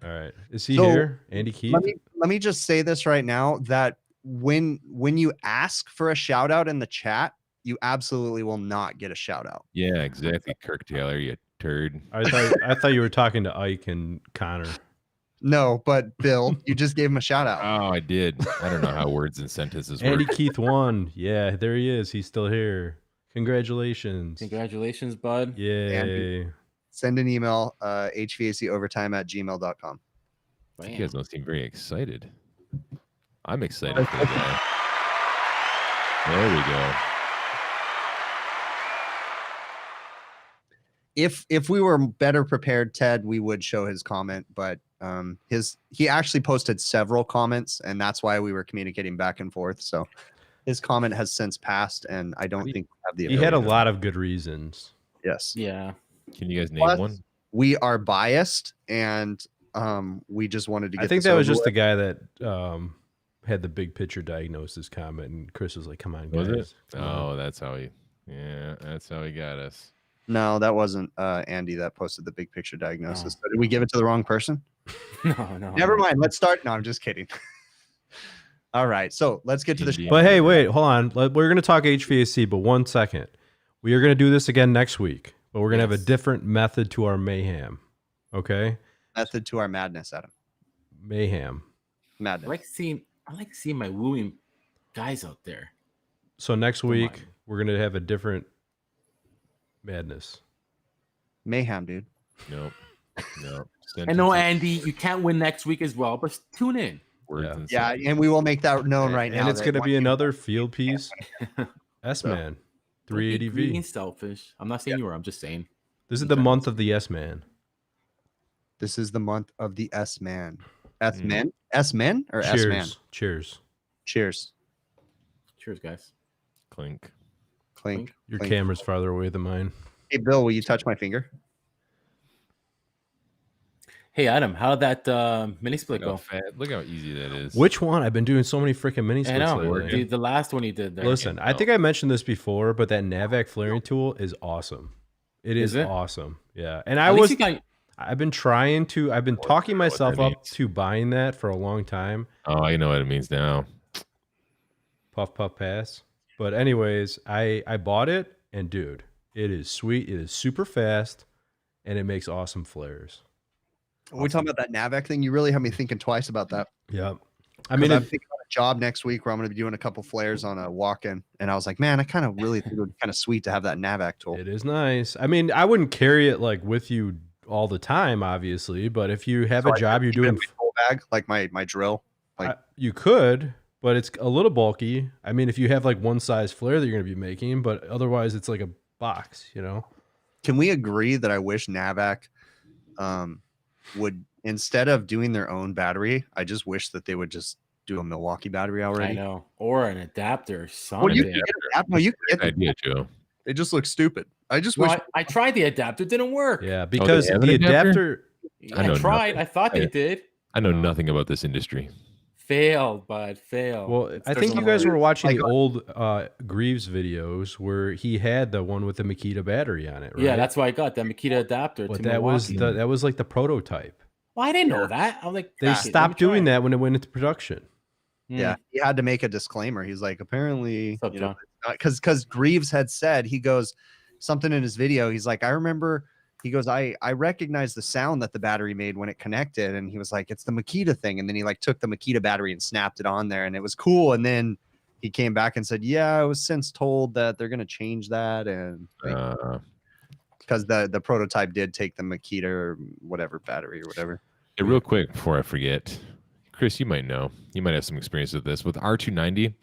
All right. Is he here? Andy Keith? Let me just say this right now, that when you ask for a shout out in the chat, you absolutely will not get a shout out. Yeah, exactly. Kirk Taylor, you turd. I thought you were talking to Ike and Connor. No, but Bill, you just gave him a shout out. Oh, I did. I don't know how words and sentences Andy work. Keith won. Yeah, there he is. He's still here. Congratulations. Congratulations, bud. Yay. Send an email, hvacOvertime@gmail.com. You guys don't seem very excited. I'm excited for the guy. There we go. If we were better prepared, Ted, we would show his comment, but he actually posted several comments, and that's why we were communicating back and forth. So his comment has since passed, and I don't think we have the He had a lot of good reasons. Yes. Yeah. Can you guys name one? We are biased, and we just wanted to get I think that was just the guy that had the big picture diagnosis comment, and Chris was like, come on, guys. Was it? Oh, that's how he got us. No, that wasn't Andy that posted the big picture diagnosis. So did we give it to the wrong person? No. Never mind. Let's start. No, I'm just kidding. All right. So let's get to the show. But hey, wait, hold on. We're going to talk HVAC, but 1 second. We are going to do this again next week, but we're going to have a different method to our mayhem. Okay? Method to our madness, Adam. Mayhem. Madness. I like seeing my wooing guys out there. So next week, we're going to have a different madness. Mayhem, dude. Nope. I know, Andy, you can't win next week as well, but tune in. Yeah, and we will make that known right now. And it's going to be another field piece. S-Man. 380V. Being selfish. I'm not saying you were. I'm just saying. This is the month of the S-Man. This is the month of the S-Man. S-Men? S-Men or S-Man? Cheers. Cheers. Cheers, guys. Clink. Clink. Your Clink. camera's farther away than mine. Hey, Bill, will you touch my finger? Hey, Adam, how'd that mini split go? Look how easy that is. Which one? I've been doing so many freaking mini splits lately. The last one you did there. Listen, I think I mentioned this before, but that Hvac flaring tool is awesome. It is awesome. Yeah. And I've been talking myself up to buying that for a long time. Oh, I know what it means now. Puff, puff, pass. But anyways, I bought it, and dude, it is sweet. It is super fast, and it makes awesome flares. When we talking about that Hvac thing, you really have me thinking twice about that. Yeah. I'm thinking about a job next week where I'm going to be doing a couple flares on a walk-in, and I was like, man, I kind of really think it would be kind of sweet to have that Hvac tool. It is nice. I mean, I wouldn't carry it like with you all the time, obviously, but if you have a job you're doing, full bag like my drill, like you could, but it's a little bulky. I mean, if you have like one size flare that you're going to be making, but otherwise it's like a box, you know. Can we agree that I wish Hvac would, instead of doing their own battery, I just wish that they would just do a Milwaukee battery already. I know, or an adapter or something. Well, you can get an adapter. No, you can get idea, Joe. They just look stupid. I just wish I tried the adapter, it didn't work. Yeah, because the adapter. I tried. Nothing. I thought they did. I know nothing about this industry. Failed, bud. Failed. Well, I think you guys were watching the old Greaves videos where he had the one with the Makita battery on it, right? Yeah, that's why I got that Makita adapter. But that was like the prototype. Well, I didn't know that. I'm like, they stopped doing that when it went into production. Yeah, he had to make a disclaimer. He's like, apparently, because Greaves had said, he goes something in his video. He's like, I remember. He goes, I recognize the sound that the battery made when it connected, and he was like, it's the Makita thing. And then he like took the Makita battery and snapped it on there, and it was cool. And then he came back and said, yeah, I was since told that they're gonna change that, and because the prototype did take the Makita or whatever battery or whatever. Hey, real quick before I forget, Chris, you might know, you might have some experience with this. With R290,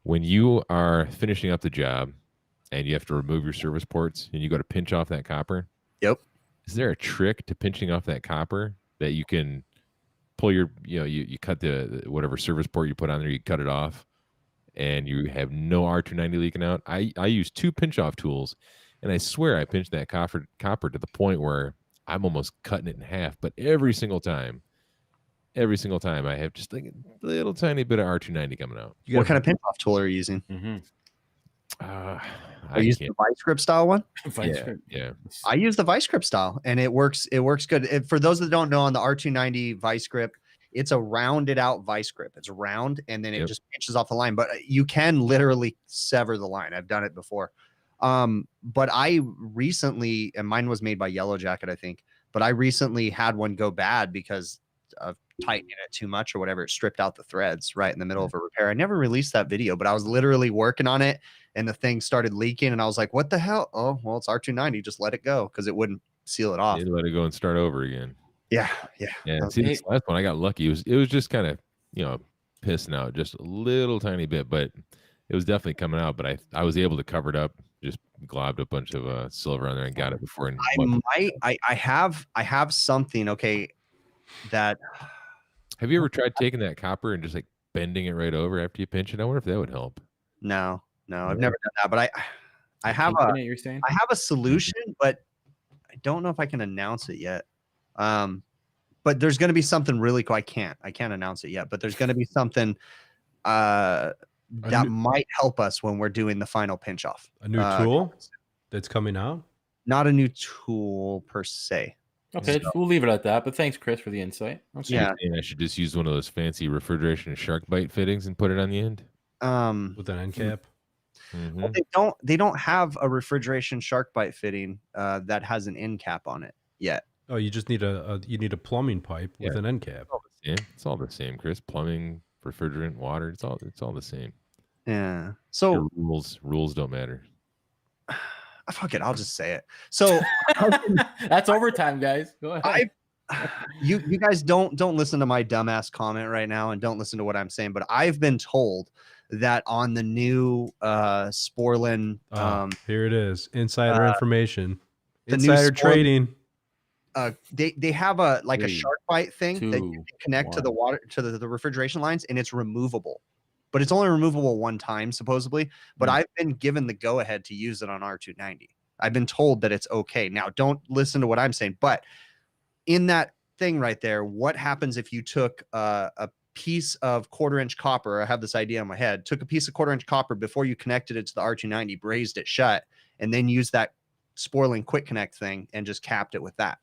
when you are finishing up the job and you have to remove your service ports and you go to pinch off that copper. Yep. Is there a trick to pinching off that copper that you can pull your, you cut the whatever service port you put on there, you cut it off and you have no R290 leaking out? I use 2 pinch off tools, and I swear I pinched that copper to the point where I'm almost cutting it in half. But every single time I have just like a little tiny bit of R290 coming out. What kind of pinch off tool are you using? Mm-hmm. I use the vice grip style one. Yeah. I use the vice grip style, and it works. It works good. For those that don't know, on the R290 vice grip, It's a rounded out vice grip. It's round, and then it just pinches off the line. But you can literally sever the line. I've done it before. But I recently, and mine was made by Yellow Jacket, I think. But I recently had one go bad because of tightening it too much or whatever. It stripped out the threads right in the middle of a repair. I never released that video, but I was literally working on it, and the thing started leaking, and I was like, "What the hell? Oh, well, it's R290. Just let it go," because it wouldn't seal it off. You let it go and start over again. Yeah. See, this last one I got lucky. It was just kind of pissing out just a little tiny bit, but it was definitely coming out. But I was able to cover it up. Just globbed a bunch of silver on there and got it before. I have something. Okay, that. Have you ever tried taking that copper and just like bending it right over after you pinch it? I wonder if that would help. No, I've never done that. But I have a solution, but I don't know if I can announce it yet. But there's going to be something really cool. I can't announce it yet, but there's going to be something that might help us when we're doing the final pinch off. A new tool that's coming out? Not a new tool per se. Okay, we'll leave it at that. But thanks, Chris, for the insight. Okay. Yeah, and I should just use one of those fancy refrigeration shark bite fittings and put it on the end with an end cap. Well, they don't have a refrigeration shark bite fitting that has an end cap on it yet. Oh, you just need a plumbing pipe with an end cap. It's all the same, Chris. Plumbing, refrigerant, water. It's all the same. Yeah. So rules don't matter. Fuck it, I'll just say it. So that's overtime, guys. Go ahead. You guys don't listen to my dumbass comment right now, and don't listen to what I'm saying. But I've been told that on the new Sporlan, here it is, insider information, insider trading. They have a shark bite thing that you can connect to the water to the refrigeration lines, and it's removable. But it's only removable one time, supposedly. But I've been given the go-ahead to use it on R290. I've been told that it's okay. Now, don't listen to what I'm saying. But in that thing right there, what happens if you took a piece of 1/4-inch copper? I have this idea in my head. Took a piece of 1/4-inch copper before you connected it to the R290, brazed it shut, and then used that Sporlan quick connect thing and just capped it with that.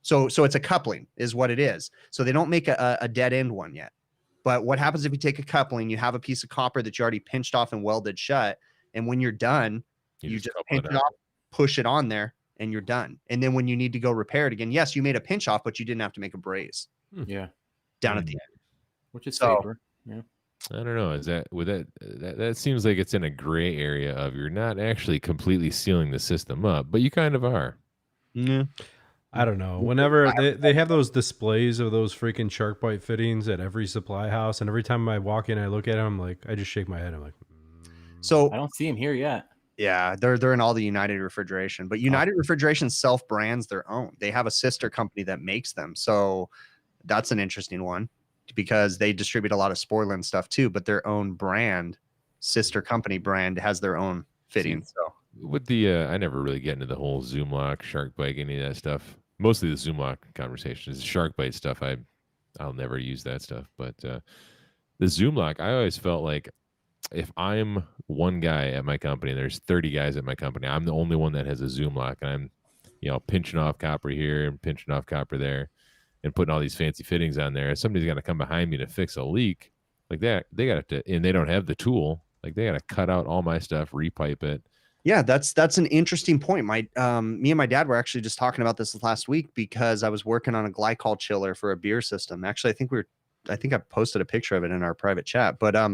So it's a coupling is what it is. So they don't make a dead end one yet. But what happens if you take a coupling, you have a piece of copper that you already pinched off and welded shut, and when you're done, you just pinch it off, push it on there, and you're done. And then when you need to go repair it again, yes, you made a pinch off, but you didn't have to make a braze. Yeah. Down at the end. Which is safer. Yeah. I don't know. That seems like it's in a gray area of you're not actually completely sealing the system up, but you kind of are. Yeah. I don't know. Whenever they have those displays of those freaking shark bite fittings at every supply house, and every time I walk in, I look at them, I just shake my head. I'm like, So I don't see them here yet. Yeah, they're in all the United Refrigeration, but United Refrigeration self brands their own. They have a sister company that makes them. So that's an interesting one because they distribute a lot of Sporlan stuff too, but their own brand, sister company brand, has their own fitting. So with the I never really get into the whole ZoomLock, shark bite, any of that stuff. Mostly the ZoomLock conversations. The shark bite stuff, I'll never use that stuff. But the ZoomLock, I always felt like if I'm one guy at my company and there's 30 guys at my company, I'm the only one that has a ZoomLock, and I'm pinching off copper here and pinching off copper there and putting all these fancy fittings on there. Somebody's got to come behind me to fix a leak like that. They got to, and they don't have the tool. Like they got to cut out all my stuff, repipe it. Yeah, that's an interesting point. Me and my dad were actually just talking about this last week because I was working on a Glycol chiller for a beer system. Actually, I think I posted a picture of it in our private chat. But I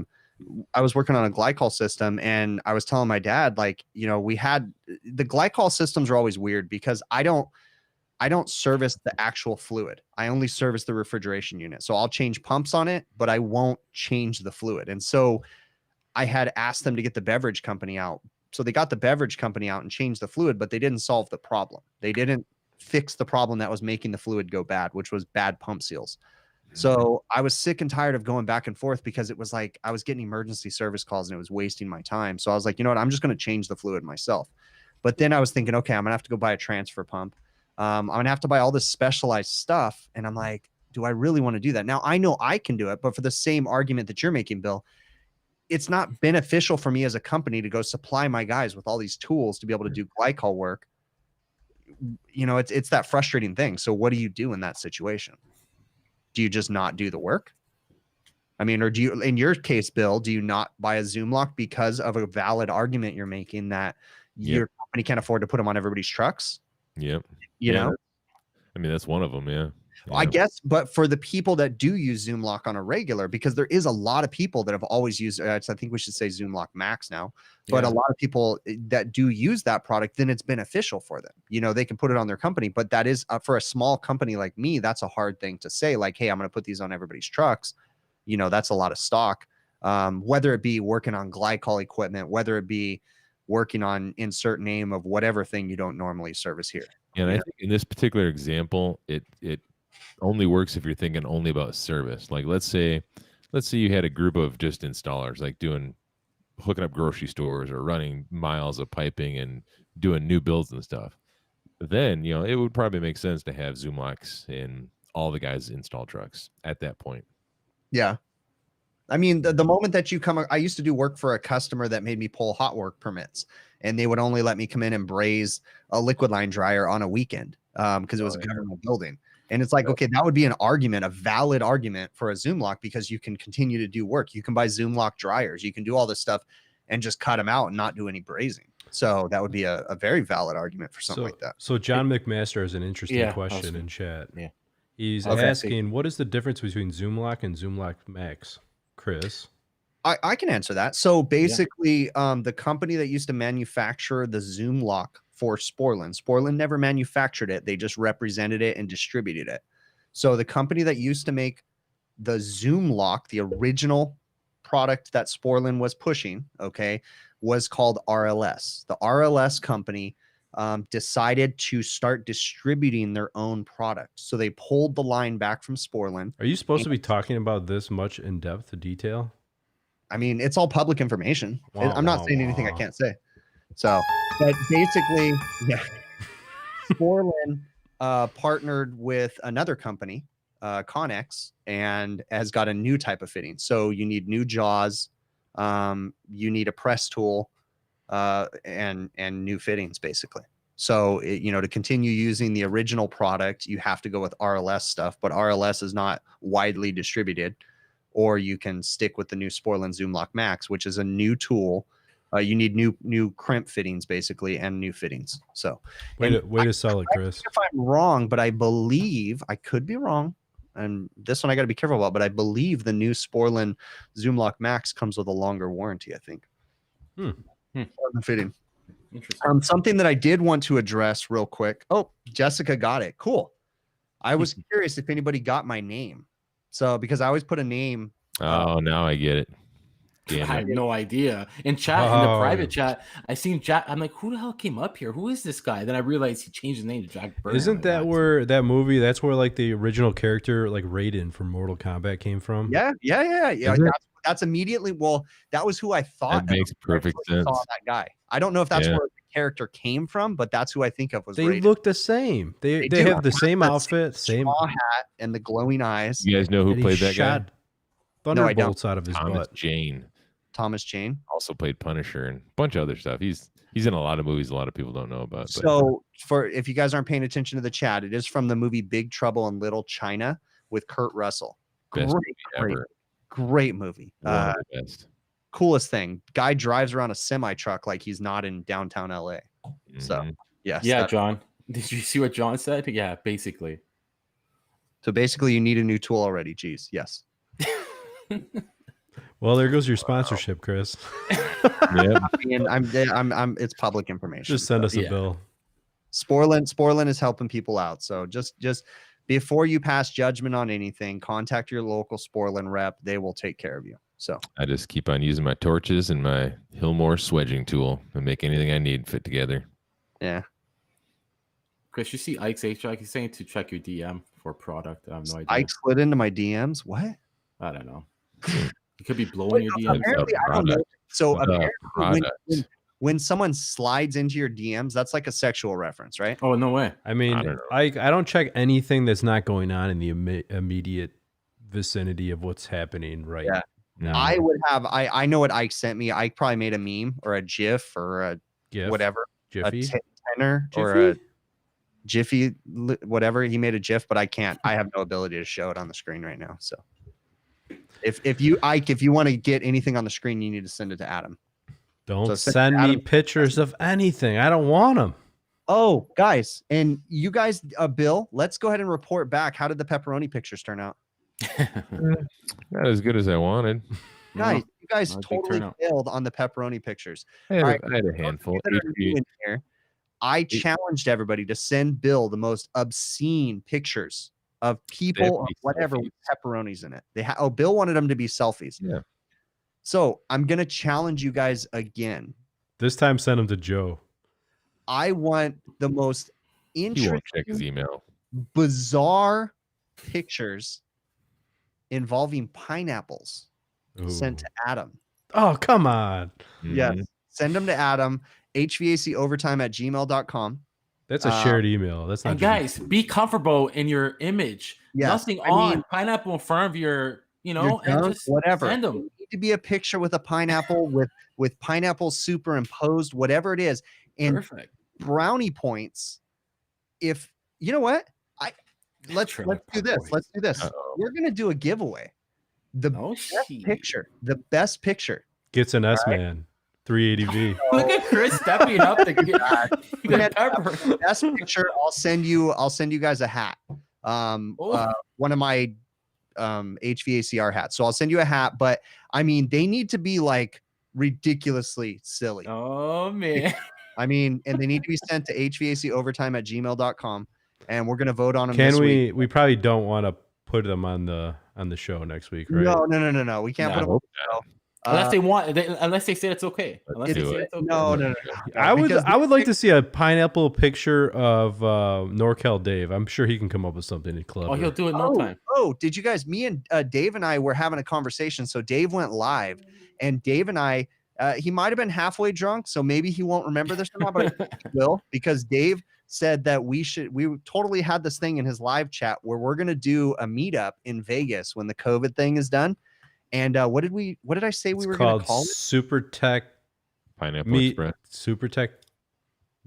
was working on a Glycol system, and I was telling my dad, we had the Glycol systems are always weird because I don't service the actual fluid. I only service the refrigeration unit. So I'll change pumps on it, but I won't change the fluid. And so I had asked them to get the beverage company out. So they got the beverage company out and changed the fluid, but they didn't solve the problem. They didn't fix the problem that was making the fluid go bad, which was bad pump seals. So I was sick and tired of going back and forth because it was like I was getting emergency service calls and it was wasting my time. So I was like, you know what? I'm just going to change the fluid myself. But then I was thinking, okay, I'm going to have to go buy a transfer pump. I'm going to have to buy all this specialized stuff. And I'm like, do I really want to do that? Now, I know I can do it, but for the same argument that you're making, Bill, it's not beneficial for me as a company to go supply my guys with all these tools to be able to do Glycol work. It's that frustrating thing. So what do you do in that situation? Do you just not do the work? I mean, or do you, in your case, Bill, do you not buy a ZoomLock because of a valid argument you're making that your company can't afford to put them on everybody's trucks? Yep. You know? I mean, that's one of them. Yeah. I guess, but for the people that do use ZoomLock on a regular, because there is a lot of people that have always used, I think we should say ZoomLock Max now, but a lot of people that do use that product, then it's beneficial for them. You know, they can put it on their company, but that is for a small company like me, that's a hard thing to say. Like, hey, I'm going to put these on everybody's trucks. You know, that's a lot of stock. Whether it be working on Glycol equipment, whether it be working on insert name of whatever thing you don't normally service here. Yeah, and I think in this particular example, it only works if you're thinking only about service. Like let's say you had a group of just installers, like hooking up grocery stores or running miles of piping and doing new builds and stuff. Then, you know, it would probably make sense to have ZoomLocks in all the guys' install trucks at that point. Yeah. I mean, the moment that you I used to do work for a customer that made me pull hot work permits, and they would only let me come in and braze a liquid line dryer on a weekend because it was a government building. And it's like, okay, that would be an argument, a valid argument for a ZoomLock, because you can continue to do work. You can buy ZoomLock dryers. You can do all this stuff and just cut them out and not do any brazing. So that would be a very valid argument for something like that. So John McMaster has an interesting question in chat. Yeah. He's asking, what is the difference between ZoomLock and ZoomLock Max? Chris? I can answer that. So basically, the company that used to manufacture the ZoomLock for Sporlan never manufactured it. They just represented it and distributed it. So the company that used to make the ZoomLock, the original product that Sporlan was pushing, was called RLS. The RLS company decided to start distributing their own product. So they pulled the line back from Sporlan. Are you supposed to be talking about this much in depth detail? I mean, it's all public information. I'm not saying anything I can't say. So, but basically, Sporlan partnered with another company, Connex, and has got a new type of fitting. So you need new jaws, you need a press tool, and new fittings, basically. So, to continue using the original product, you have to go with RLS stuff, but RLS is not widely distributed. Or you can stick with the new Sporlan ZoomLock Max, which is a new tool. You need new crimp fittings, basically, and new fittings. So, way to sell it, Chris. If I'm wrong, but I believe, I could be wrong, and this one I got to be careful about, but I believe the new Sporlan ZoomLock Max comes with a longer warranty, I think. Fitting. Interesting. Something that I did want to address real quick. Oh, Jessica got it. Cool. I was curious if anybody got my name. So, because I always put a name. Oh, now I get it. I have no idea. In chat, in the private chat, I seen Jack. I'm like, who the hell came up here? Who is this guy? Then I realized he changed his name to Jack Burner. Isn't that where that movie? That's where like the original character, like Raiden from Mortal Kombat, came from. Yeah. That's immediately. Well, that was who I thought. That makes perfect sense. Saw that guy. I don't know if that's where the character came from, but that's who I think of was. They Raiden. look the same. They have the same outfit, same hat, and the glowing eyes. You guys know who played that guy? Thunderbolts out of his butt. Thomas Jane also played Punisher and a bunch of other stuff. He's in a lot of movies a lot of people don't know about. So if you guys aren't paying attention to the chat, it is from the movie Big Trouble in Little China with Kurt Russell. Great movie. Best. Coolest thing. Guy drives around a semi truck like he's not in downtown LA. So yes. Yeah, John. Did you see what John said? Yeah, basically. So basically you need a new tool already. Geez, yes. Well, there goes your sponsorship, Chris. I'm it's public information. Just send us a bill. Sporlan is helping people out. So just before you pass judgment on anything, contact your local Sporlan rep. They will take care of you. So I just keep on using my torches and my Hillmore swedging tool and make anything I need fit together. Yeah. Chris, you see Ike's HVAC? He's saying to check your DM for product. I have no idea. Ike slid into my DMs. What? I don't know. He could be blowing your DMs. Apparently, I don't know. So apparently, when someone slides into your DMs, that's like a sexual reference, right? Oh, no way. I mean, I don't check anything that's not going on in the immediate vicinity of what's happening right now. I would have. I know what Ike sent me. Ike probably made a meme or a GIF or a GIF? whatever, Jiffy? a tenor or a Jiffy, whatever. He made a GIF, but I can't. I have no ability to show it on the screen right now. So if you want to get anything on the screen, you need to send it to Adam. Don't send me pictures of anything. I don't want them. Oh, guys, and you guys, Bill, let's go ahead and report back. How did the pepperoni pictures turn out? Not as good as I wanted. Guys, you guys totally failed on the pepperoni pictures. I had a handful. I challenged everybody to send Bill the most obscene pictures of people or whatever with pepperonis in it. Bill wanted them to be selfies. Yeah. So I'm gonna challenge you guys again. This time, send them to Joe. I want the most interesting, he won't check his email, bizarre pictures involving pineapples sent to Adam. Oh, come on. Yes. Send them to Adam, HVACOvertime@gmail.com. That's a shared email. That's not. And guys, be comfortable in your image. Yes. Nothing on pineapple in front of your, and just whatever. send them. It need to be a picture with a pineapple with pineapple superimposed, whatever it is. And perfect. Brownie points. If you know what, let's do this. Let's do this. We're gonna do a giveaway. The best picture gets an S-Man 380V. Look at Chris stepping up to get pepper. Best picture. I'll send you guys a hat. One of my HVACR hats. So I'll send you a hat, but I mean they need to be like ridiculously silly. Oh man. I mean, and they need to be sent to HVACOvertime@gmail.com, and we're gonna vote on them. Can we? We probably don't want to put them on the show next week, right? No. We can't put them on the show. Unless they want, unless they say it's okay. No. I would like to see a pineapple picture of NorCal Dave. I'm sure he can come up with something clever. Oh, he'll do it in no time. Oh, did you guys? Me and Dave and I were having a conversation. So Dave went live, and Dave and I. He might have been halfway drunk, so maybe he won't remember this or not, but I think he will, because Dave said that we totally had this thing in his live chat where we're going to do a meetup in Vegas when the COVID thing is done. And what did I say we were going to call it? Super Tech Pineapple Express. Super Tech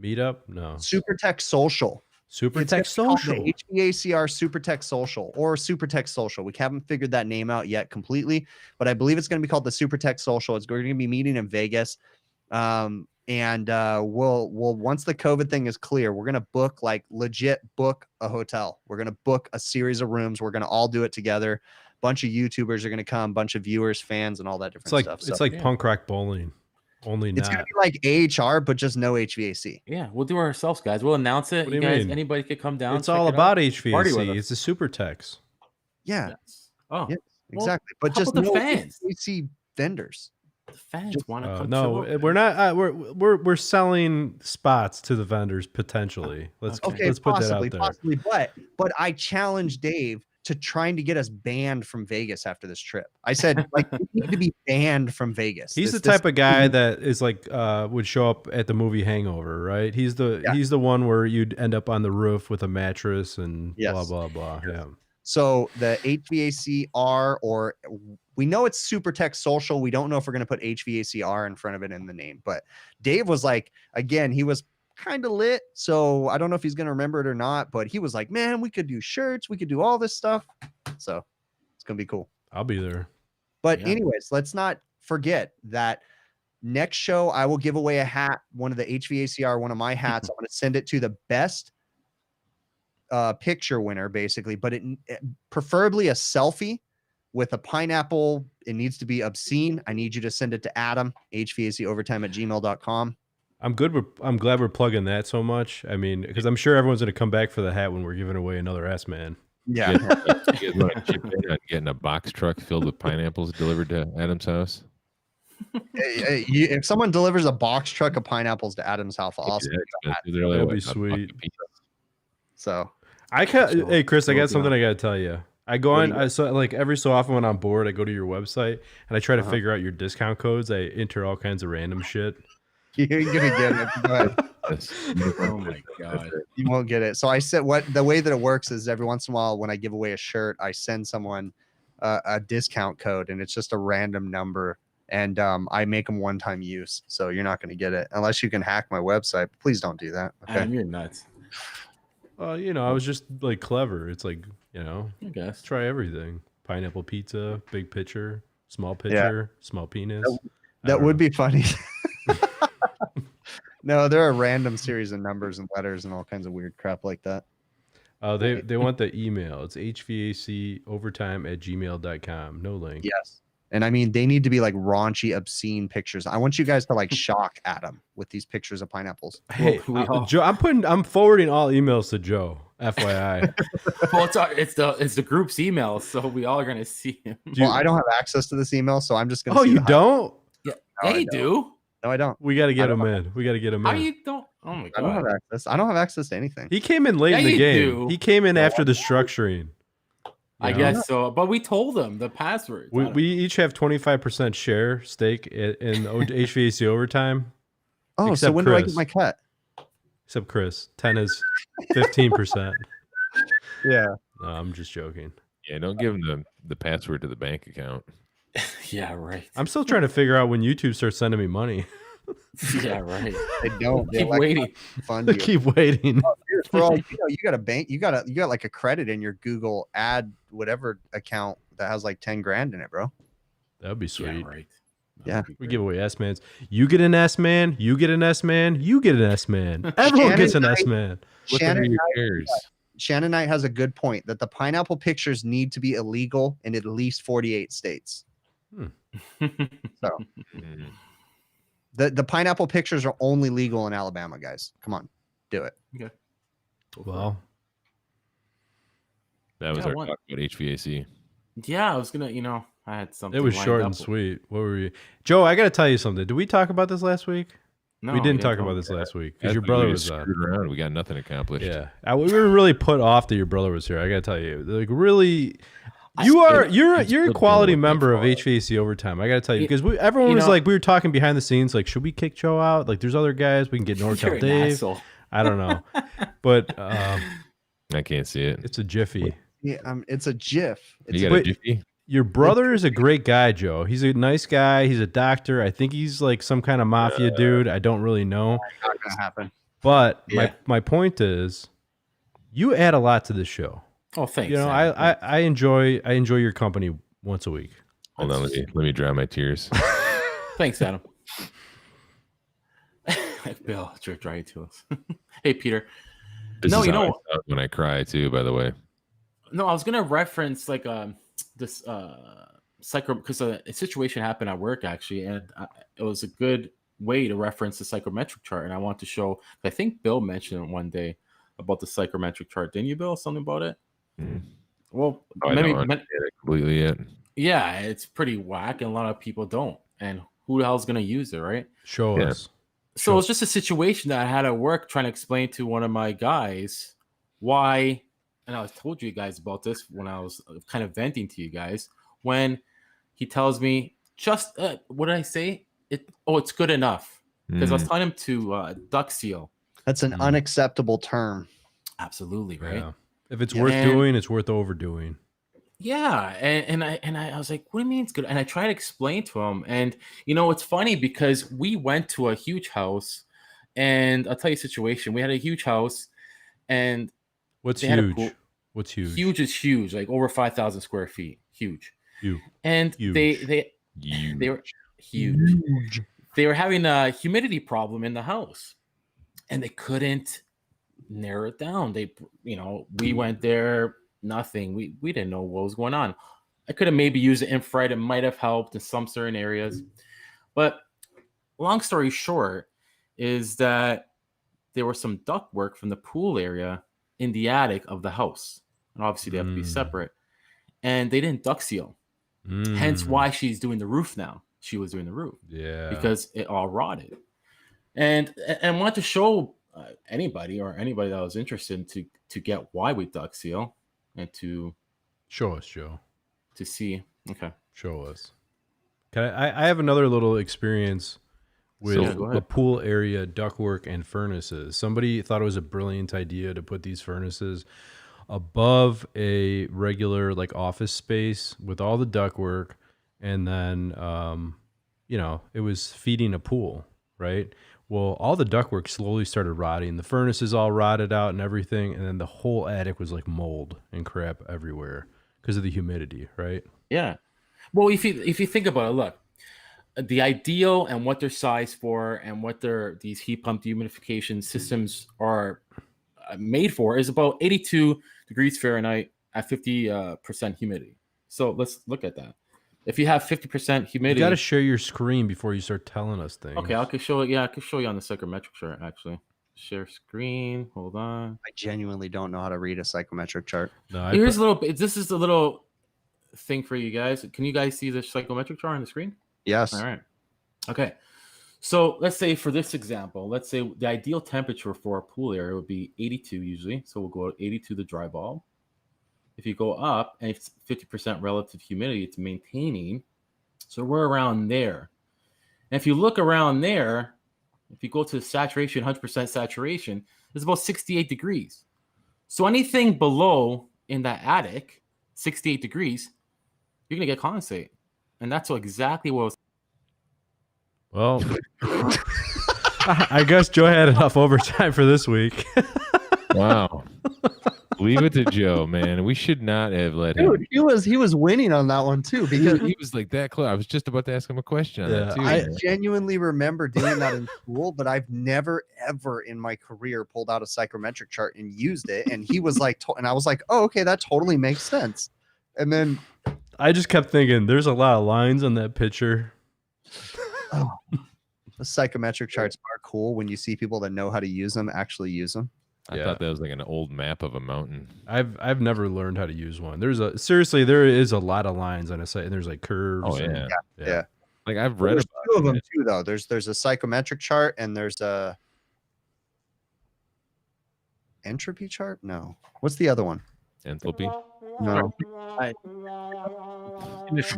Meetup? No. Super Tech Social. Super Tech Social. HVACR Super Tech Social or Super Tech Social. We haven't figured that name out yet completely, but I believe it's going to be called the Super Tech Social. It's going to be meeting in Vegas. And we'll once the COVID thing is clear, we're going to legit book a hotel. We're going to book a series of rooms. We're going to all do it together. A bunch of YouTubers are going to come, bunch of viewers, fans, and all that different stuff. It's like punk rock bowling. Only it's going to be like AHR, but just no HVAC. Yeah, we'll do it ourselves, guys. We'll announce it. You guys, anybody could come down. It's all about HVAC. It's a super techs. Yeah. Yes. Oh, yes, exactly. But just no fans. HVAC vendors. The fans want to come. No, we're not. We're selling spots to the vendors potentially. Let's put that out there. Possibly, but I challenged Dave to trying to get us banned from Vegas after this trip. I said, we need to be banned from Vegas. He's the type of guy that is would show up at the movie Hangover, right? He's the one where you'd end up on the roof with a mattress and blah, blah, blah. Yeah. So the HVACR, or we know it's Super Tech Social. We don't know if we're going to put HVACR in front of it in the name, but Dave was he was kind of lit, so I don't know if he's gonna remember it or not, but he was like, man, we could do shirts, we could do all this stuff, so it's gonna be cool. I'll be there. But anyways, let's not forget that next show I will give away a hat, one of the HVACR, one of my hats. I'm gonna send it to the best picture winner, basically, but it preferably a selfie with a pineapple. It needs to be obscene. I need you to send it to Adam, HVACOvertime@gmail.com. I'm glad we're plugging that so much. I mean, because I'm sure everyone's going to come back for the hat when we're giving away another S-Man. Yeah. You guys want to chip in on getting a box truck filled with pineapples delivered to Adam's house? If someone delivers a box truck of pineapples to Adam's house, I'll also that'll be sweet. So hey Chris, I got something I got to tell you. I go on, every so often when I'm bored, I go to your website and I try to figure out your discount codes. I enter all kinds of random shit. You're gonna get it. Go ahead. Oh my god, you won't get it. So I said, the way that it works is every once in a while when I give away a shirt, I send someone a discount code, and it's just a random number, and I make them one-time use. So you're not gonna get it unless you can hack my website. Please don't do that. Okay, you're nuts. You know, I was just like clever. It's like, you know, I guess. try everything. Pineapple pizza, big pitcher, small penis. That would be funny. No, there are random series of numbers and letters and all kinds of weird crap like that. They want the email. It's hvacOvertime@gmail.com. No link. Yes. And I mean, they need to be like raunchy, obscene pictures. I want you guys to like shock Adam with these pictures of pineapples. Hey, Joe, I'm forwarding all emails to Joe. FYI. Well, it's the group's email, so we all are gonna see him. Well, I don't have access to this email, so I'm just gonna. Oh, you don't? Yeah, No, they do. No, I don't. We got to get him in. We got to get him How in. you don't? Oh my god! I don't have access. I don't have access to anything. He came in late in the you game. do. He came in after the structuring. I guess so, but we told them the password. We each have 25% share stake in HVAC overtime. Oh, so when do I get my cut? Except Chris, 10 is 15%. Yeah. No, I'm just joking. Yeah, don't give him the password to the bank account. Yeah, right. I'm still trying to figure out when YouTube starts sending me money. Yeah, right. They don't. Keep waiting. Fund you. Keep waiting. For all you got a bank. You got like a credit in your Google ad whatever account that has like 10 grand in it, bro. That would be sweet. Yeah, right. Yeah. We give away S-Mans. You get an S-Man. You get an S-Man. You get an S-Man. Everyone gets an S-Man. Shannon Knight has a good point that the pineapple pictures need to be illegal in at least 48 states. So the pineapple pictures are only legal in Alabama, guys. Come on, do it. Okay. Well, that was our talk about HVAC. Yeah, I was gonna, I had something. It was short and sweet. What were you, Joe? I got to tell you something. Did we talk about this last week? No, we didn't talk about this last week because your brother was on. Around. We got nothing accomplished. Yeah, we were really put off that your brother was here. I got to tell you, like, really. You're a quality member of HVAC Overtime. I got to tell you, because everyone was like, we were talking behind the scenes, like, should we kick Joe out? Like, there's other guys we can get Nortel Dave. Asshole. I don't know, but I can't see it. It's a jiffy. Yeah, it's a GIF. You got a jiffy? Your brother is a great guy, Joe. He's a nice guy. He's a doctor. I think he's like some kind of mafia dude. I don't really know. Not gonna happen. But my point is, you add a lot to the show. Oh, thanks. You know, I enjoy your company once a week. Hold on, let me dry my tears. Thanks, Adam. Bill, dry your tears. Hey, Peter. This is how I sound when I cry too, by the way. No, I was gonna reference like this because a situation happened at work actually, and it was a good way to reference the psychometric chart. And I want to show. I think Bill mentioned it one day about the psychometric chart. Didn't you, Bill? Something about it? Mm-hmm. Well, I don't understand it completely yet. Yeah, it's pretty whack, and a lot of people don't. And who the hell's gonna use it, right? Show us. So it's just a situation that I had at work trying to explain to one of my guys why, and I told you guys about this when I was kind of venting to you guys, when he tells me, just, what did I say? It's good enough. Because I was telling him to duct seal. That's an unacceptable term. Absolutely, right? Yeah. If it's worth doing, it's worth overdoing. Yeah, and I was like, what do you mean it's good? And I tried to explain to him, and it's funny because we went to a huge house, and I'll tell you a situation. We had a huge house, and what's huge? What's huge? Huge is huge, like over 5,000 square feet. Huge. And huge. They were huge. They were having a humidity problem in the house, and they couldn't narrow it down. We went there. Nothing. We didn't know what was going on. I could have maybe used the infrared. It might have helped in some certain areas. But long story short is that there was some duct work from the pool area in the attic of the house. And obviously they have to be separate. And they didn't duct seal. Hence why she's doing the roof now. She was doing the roof. Yeah. Because it all rotted. And I want to show anybody that was interested to get why we duct seal. And to show us, Joe, to see. Okay, show us. I have another little experience with a pool area ductwork and furnaces. Somebody thought it was a brilliant idea to put these furnaces above a regular like office space with all the ductwork, and then it was feeding a pool, right? Well, all the ductwork slowly started rotting. The furnaces all rotted out and everything, and then the whole attic was like mold and crap everywhere because of the humidity, right? Yeah. Well, if you think about it, look, the ideal and what they're sized for and what these heat pump dehumidification systems are made for is about 82 degrees Fahrenheit at 50% humidity. So let's look at that. If you have 50% humidity, you got to share your screen before you start telling us things. Okay, I can show it. Yeah, I can show you on the psychometric chart actually. Share screen. Hold on. I genuinely don't know how to read a psychometric chart. No, here's a little. This is a little thing for you guys. Can you guys see the psychometric chart on the screen? Yes. All right. Okay. So let's say for this example, let's say the ideal temperature for a pool area would be 82 usually. So we'll go to 82 the dry bulb. If you go up and it's 50% relative humidity, it's maintaining. So we're around there. And if you look around there, if you go to saturation, 100% saturation, it's about 68 degrees. So anything below in that attic, 68 degrees, you're going to get condensate. And that's exactly what was. Well, I guess Joe had enough overtime for this week. Wow. Leave it to Joe, man. We should not have let him. Dude, he was winning on that one too, because he was like that close. I was just about to ask him a question on that too. I genuinely remember doing that in school, but I've never ever in my career pulled out a psychometric chart and used it. And he was like, and I was like, oh, okay, that totally makes sense. And then I just kept thinking, there's a lot of lines on that picture. Oh, the psychometric charts are cool when you see people that know how to use them actually use them. I thought that was like an old map of a mountain. I've never learned how to use one. There is a lot of lines on a site, and there's like curves. Oh yeah, yeah. Like I've read there's about two of them too, though. There's a psychometric chart and there's a entropy chart. No, what's the other one? Enthalpy. No. It's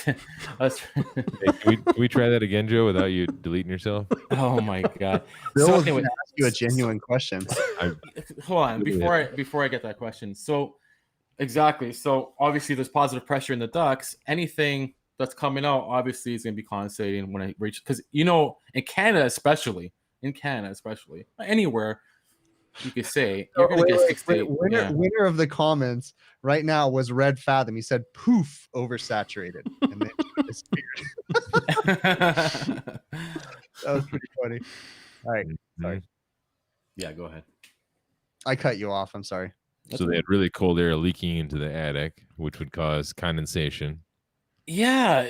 Hey, can we try that again, Joe, without you deleting yourself? Oh my god. Bill So was anyway, gonna ask you a genuine question. hold on before I get that question. So exactly. So obviously there's positive pressure in the ducts. Anything that's coming out obviously is going to be condensating when it reaches, because in Canada especially, anywhere you could say you're going to get 68. Winner of the comments right now was Red Fathom. He said poof oversaturated and then disappeared. That was pretty funny. All right, sorry. Yeah, go ahead. I cut you off. I'm sorry. So they had really cold air leaking into the attic, which would cause condensation. Yeah.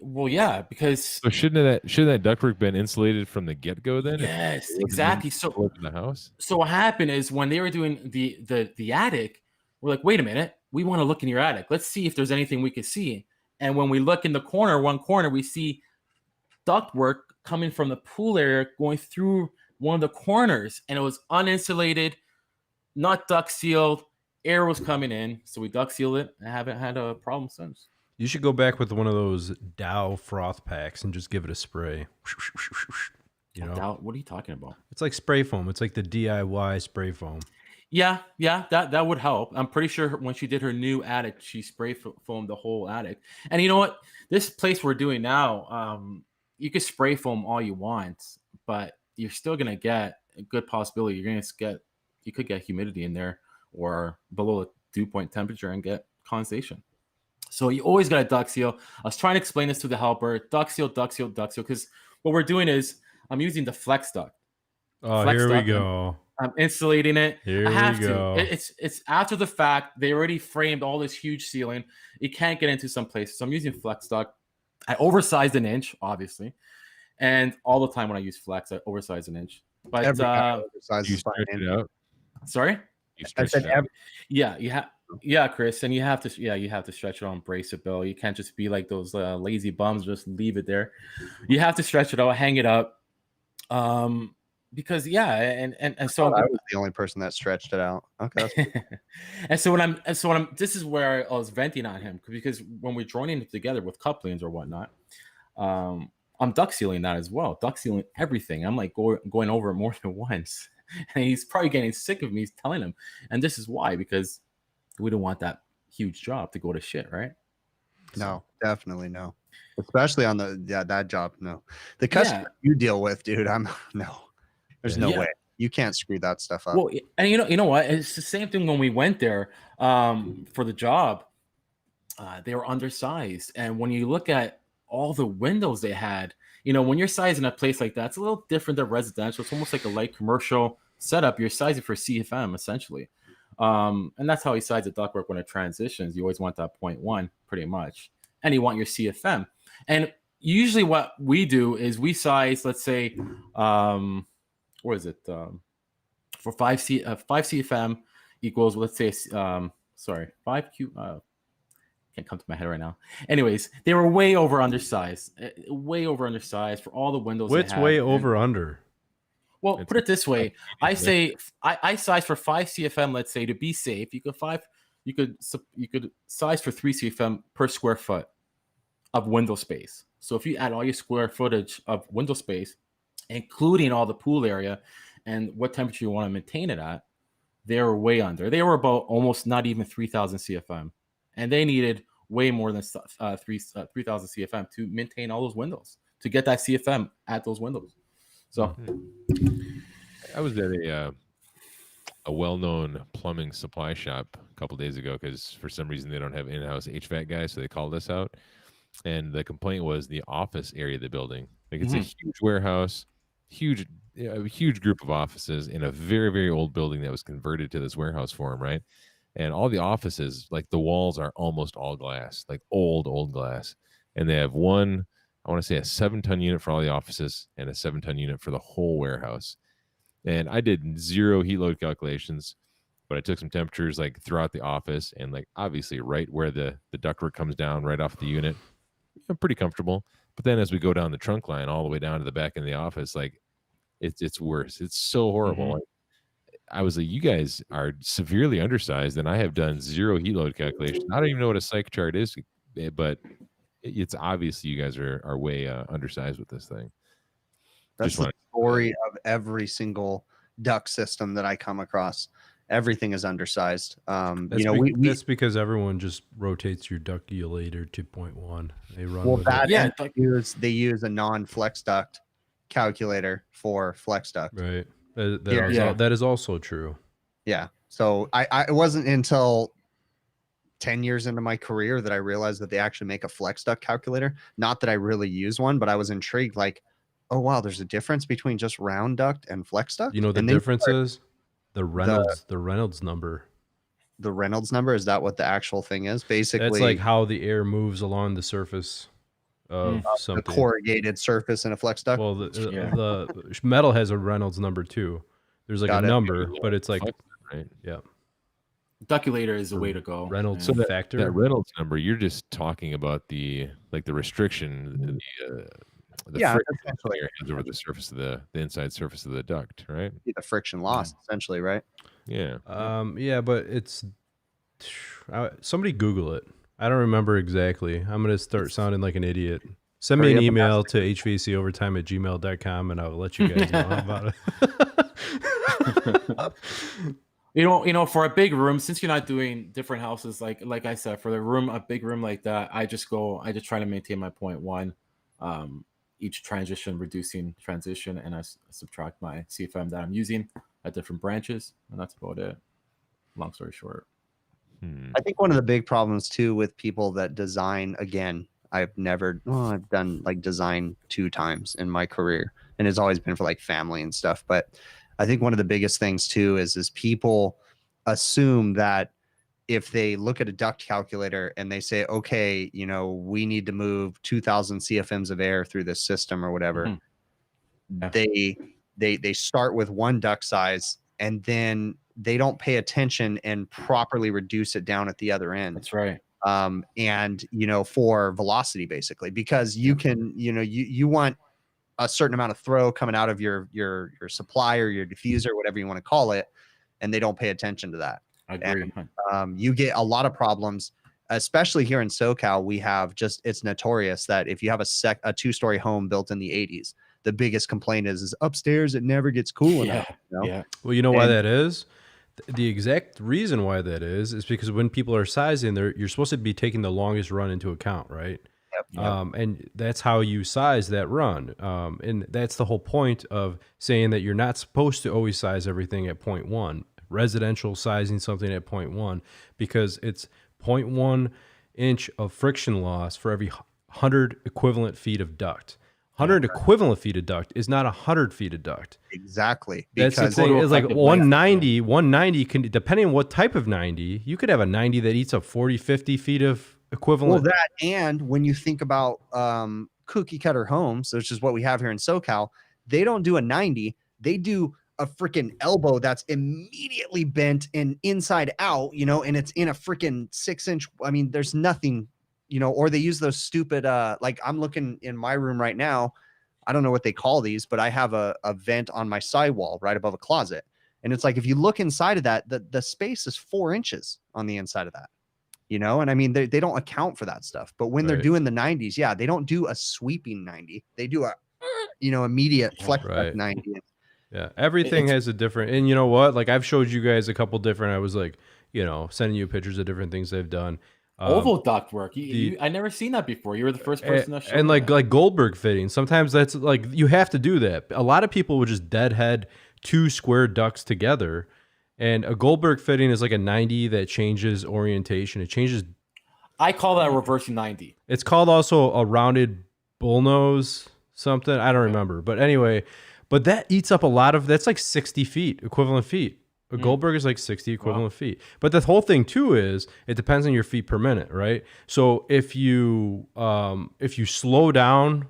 Well, yeah, because so shouldn't that ductwork been insulated from the get-go then? Yes, exactly. So the house. So what happened is when they were doing the attic, we're like, wait a minute, we want to look in your attic. Let's see if there's anything we can see. And when we look in one corner, we see ductwork coming from the pool area going through one of the corners, and it was uninsulated, not duct sealed. Air was coming in, so we duct sealed it. I haven't had a problem since. You should go back with one of those Dow froth packs and just give it a spray. You know, Dow, what are you talking about? It's like spray foam. It's like the DIY spray foam. Yeah, that would help. I'm pretty sure when she did her new attic, she spray foamed the whole attic. And you know what? This place we're doing now, you could spray foam all you want, but you're still gonna get a good possibility. You could get humidity in there or below the dew point temperature and get condensation. So you always got to duct seal. I was trying to explain this to the helper. Duct seal, because what we're doing is I'm using the flex duct. Oh, here we go. I'm insulating it. Here I have we go. to. It's after the fact. They already framed all this huge ceiling. You can't get into some places. So I'm using flex duct. I oversized an inch, obviously. And all the time when I use flex, I oversize an inch. But you stretch it out. Sorry? You stretch it out. Yeah, Chris, and you have to stretch it out, brace it, Bill. You can't just be like those lazy bums, just leave it there. You have to stretch it out, hang it up, because and so I was the only person that stretched it out. Okay. and so when I'm this is where I was venting on him, because when we're joining it together with couplings or whatnot, I'm duct sealing that as well, duct sealing everything. I'm like going over it more than once. And he's probably getting sick of me telling him. And this is why, because we don't want that huge job to go to shit, right? No, definitely no. Especially on that job. No, the customer you deal with, dude. There's no way. You can't screw that stuff up. Well, and you know what? It's the same thing when we went there for the job. They were undersized, and when you look at all the windows they had, when you're sizing a place like that, it's a little different than residential. It's almost like a light commercial setup. You're sizing for CFM essentially, and that's how you size the ductwork when it transitions. You always want that 0.1 pretty much, and you want your CFM. And usually, what we do is we size, let's say, what is it? For 5 CFM equals, let's say, 5Q. Can't come to my head right now. Anyways, they were way undersized for all the windows. What's way over under? Well, put it this way: I say I size for 5 CFM. Let's say to be safe, you could size for 3 CFM per square foot of window space. So if you add all your square footage of window space, including all the pool area and what temperature you want to maintain it at, they were way under. They were about almost not even 3,000 CFM. And they needed way more than 3,000 CFM to maintain all those windows, to get that CFM at those windows. So I was at a well-known plumbing supply shop a couple days ago because for some reason they don't have in-house HVAC guys, so they called us out. And the complaint was the office area of the building. Like it's a huge warehouse, a huge group of offices in a very, very old building that was converted to this warehouse for them, right? And all the offices, like the walls are almost all glass, like old glass. And they have one, I want to say a 7-ton unit for all the offices and a 7-ton unit for the whole warehouse. And I did 0 heat load calculations, but I took some temperatures like throughout the office and like obviously right where the ductwork comes down right off the unit, I'm pretty comfortable. But then as we go down the trunk line all the way down to the back in the office, like it's worse. It's so horrible. Like, I was like, you guys are severely undersized, and I have done 0 heat load calculations. I don't even know what a psych chart is, but it's obvious you guys are way undersized with this thing. That's the story of every single duct system that I come across. Everything is undersized. That's because everyone just rotates your ductulator 2.1. They run with they use a non-flex duct calculator for flex duct. Right. That is also true. Yeah. So it wasn't until 10 years into my career that I realized that they actually make a flex duct calculator. Not that I really use one, but I was intrigued. Like, oh wow, there's a difference between just round duct and flex duct. You know the difference is the Reynolds number. The Reynolds number, is that what the actual thing is? Basically, that's like how the air moves along the surface of something. The corrugated surface in a flex duct. Well, the metal has a Reynolds number too. There's like a number, but it's like, right? Yeah. Ductulator is the way to go. Reynolds factor. That Reynolds number, you're just talking about the restriction, the friction layer has over the surface of the inside surface of the duct, right? The friction loss, essentially, right? Yeah. Yeah, but it's somebody Google it. I don't remember exactly. I'm gonna start sounding like an idiot. Send me an email to hvacOvertime@gmail.com and I'll let you guys know about it. For a big room, since you're not doing different houses, like I said, for a big room like that, I just try to maintain my 0.1, each reducing transition, and I subtract my CFM that I'm using at different branches, and that's about it. Long story short. I think one of the big problems too with people that design, again, I've done like design 2 times in my career, and it's always been for like family and stuff. But I think one of the biggest things too is people assume that if they look at a duct calculator and they say, okay, we need to move 2,000 CFMs of air through this system or whatever, they start with one duct size and then they don't pay attention and properly reduce it down at the other end. That's right. And for velocity, basically, because you can, you want a certain amount of throw coming out of your supply or your diffuser, whatever you want to call it, and they don't pay attention to that. I agree. And, you get a lot of problems, especially here in SoCal. We have it's notorious that if you have a 2-story home built in the 80s, the biggest complaint is upstairs it never gets cool enough. Yeah. Well, you know why that is? The exact reason why that is because when people are sizing, you're supposed to be taking the longest run into account, right? And that's how you size that run. And that's the whole point of saying that you're not supposed to always size everything at 0.1. Residential sizing something at 0.1 because it's 0.1 inch of friction loss for every 100 equivalent feet of duct. 100 equivalent feet of duct is not 100 feet of duct. Exactly. That's the thing. It's like 190. 190 can, depending on what type of 90, you could have a 90 that eats up 40, 50 feet of equivalent. Well, that, and when you think about cookie cutter homes, which is what we have here in SoCal, they don't do a 90. They do a freaking elbow that's immediately bent and inside out, and it's in a freaking 6-inch. I mean, there's nothing, or they use those stupid, like I'm looking in my room right now. I don't know what they call these, but I have a vent on my sidewall right above a closet. And it's like, if you look inside of that, the space is 4 inches on the inside of that, and I mean, they don't account for that stuff, but when they're doing the 90s, they don't do a sweeping 90. They do a, immediate flex 90. Yeah, everything has a different, and you know what? Like I've showed you guys a couple different. I was like, sending you pictures of different things they've done. Oval ductwork. I never seen that before. You were the first person to show. And like Goldberg fitting. Sometimes that's like you have to do that. A lot of people would just deadhead 2 square ducts together, and a Goldberg fitting is like a 90 that changes orientation. It changes. I call that a reverse 90. It's called also a rounded bullnose something. I don't remember, but anyway. But that eats up a lot of, that's like 60 feet, equivalent feet. A Goldberg is like 60 equivalent feet. But the whole thing too is, it depends on your feet per minute, right? So if you slow down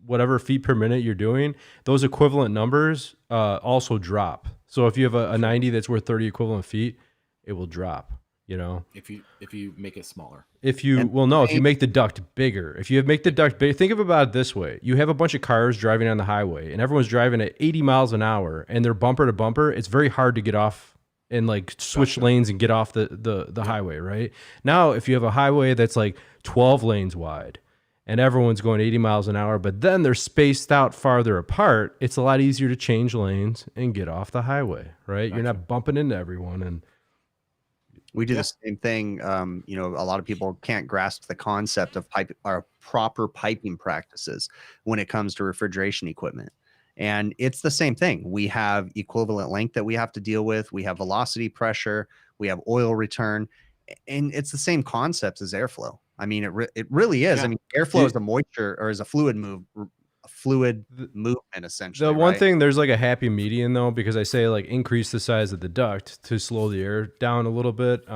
whatever feet per minute you're doing, those equivalent numbers also drop. So if you have a 90 that's worth 30 equivalent feet, it will drop, If you make it smaller. If you make the duct bigger. If you make the duct big, think about it this way. You have a bunch of cars driving on the highway and everyone's driving at 80 miles an hour and they're bumper to bumper. It's very hard to get off and like switch lanes and get off the highway, right? Now, if you have a highway that's like 12 lanes wide and everyone's going 80 miles an hour, but then they're spaced out farther apart, it's a lot easier to change lanes and get off the highway, right? You're not bumping into everyone. And we do the same thing. A lot of people can't grasp the concept of proper piping practices when it comes to refrigeration equipment. And it's the same thing. We have equivalent length that we have to deal with. We have velocity pressure. We have oil return. And it's the same concepts as airflow. I mean, it really is. Yeah. I mean, airflow is a moisture or is a fluid movement essentially. The one thing, there's like a happy median though, because I say like increase the size of the duct to slow the air down a little bit.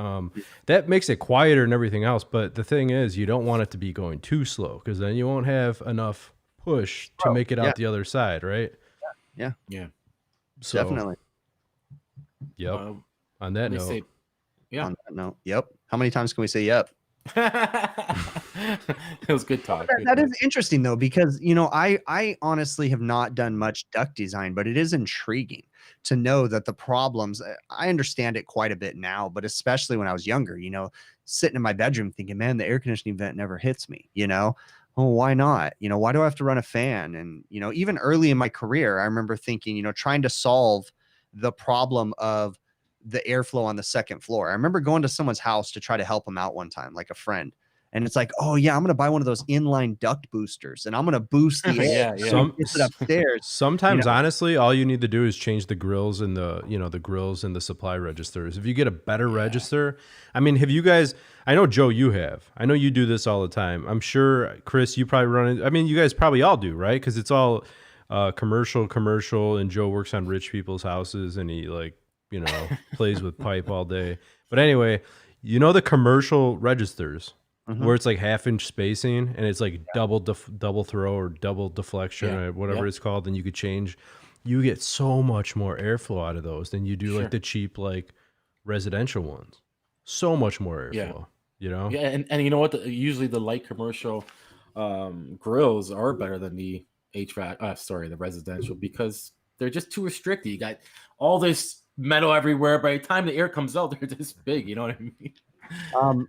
That makes it quieter and everything else. But the thing is, you don't want it to be going too slow because then you won't have enough push to make it out the other side, right? Yeah. So, definitely. Yep. On that note. On that note. Yep. How many times can we say yep? It was good talk. That is interesting though, because I honestly have not done much duct design, but it is intriguing to know that the problems, I understand it quite a bit now, but especially when I was younger, sitting in my bedroom thinking, man, the air conditioning vent never hits me, oh, why not? Why do I have to run a fan? And even early in my career, I remember thinking, trying to solve the problem of the airflow on the second floor. I remember going to someone's house to try to help them out one time, like a friend. And it's like, oh yeah, I'm going to buy one of those inline duct boosters and I'm going to boost the air. Get it upstairs. Sometimes honestly, all you need to do is change the grills and the grills and the supply registers. If you get a better register, I mean, have you guys, I know Joe, you have, I know you do this all the time. I'm sure Chris, you probably run it. I mean, you guys probably all do, right? Cause it's all commercial and Joe works on rich people's houses and he plays with pipe all day. But anyway, the commercial registers where it's like 1/2 inch spacing and it's like double throw or double deflection or whatever it's called. And you could change, you get so much more airflow out of those than you do like the cheap, like residential ones. So much more airflow, Yeah. And you know what? Usually the light commercial grills are better than the the residential because they're just too restricted. You got all this metal everywhere. By the time the air comes out, they're this big. You know what I mean?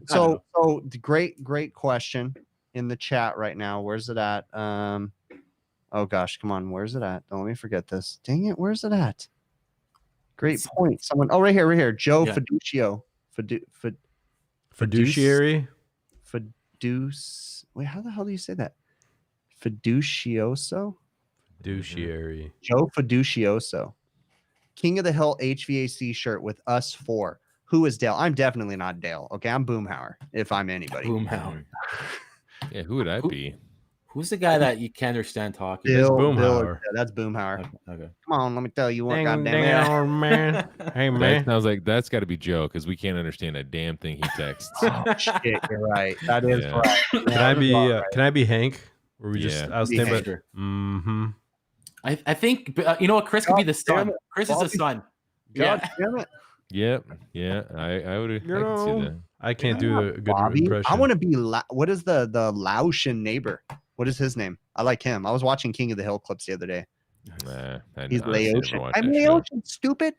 So the great question in the chat right now. Where's it at? Oh gosh, come on. Where's it at? Don't let me forget this. Dang it. Where's it at? Great point. Someone. Oh, right here. Joe Fiducio. Fiduciary. Fiduce. Wait, how the hell do you say that? Fiducioso? Fiduciary. Joe Fiducioso. King of the Hill HVAC shirt with us 4. Who is Dale? I'm definitely not Dale. Okay, I'm Boomhauer, if I'm anybody. Boomhauer. Yeah, who would I be? Who's the guy that you can't understand talking? Bill, Boomhauer. yeah, that's Boomhauer. Okay. Come on, let me tell you what, Dang, goddamn. man. Hey, That man. sounds like that's got to be Joe because we can't understand a damn thing he texts. Oh, shit, you're right. That is Yeah. right. Can I be Hank? Or we just, Yeah. I was thinking about, Sure. mm-hmm. I think you know what? Chris could be the son. Chris is the son. God Yeah. damn it. Yep. Yeah. I would. I could see that. I can't do a good Bobby. impression. I want to be what is the Laotian neighbor? What is his name? I like him. I was watching King of the Hill clips the other day. Nah, He's Laotian. I'm that show. Laotian, stupid.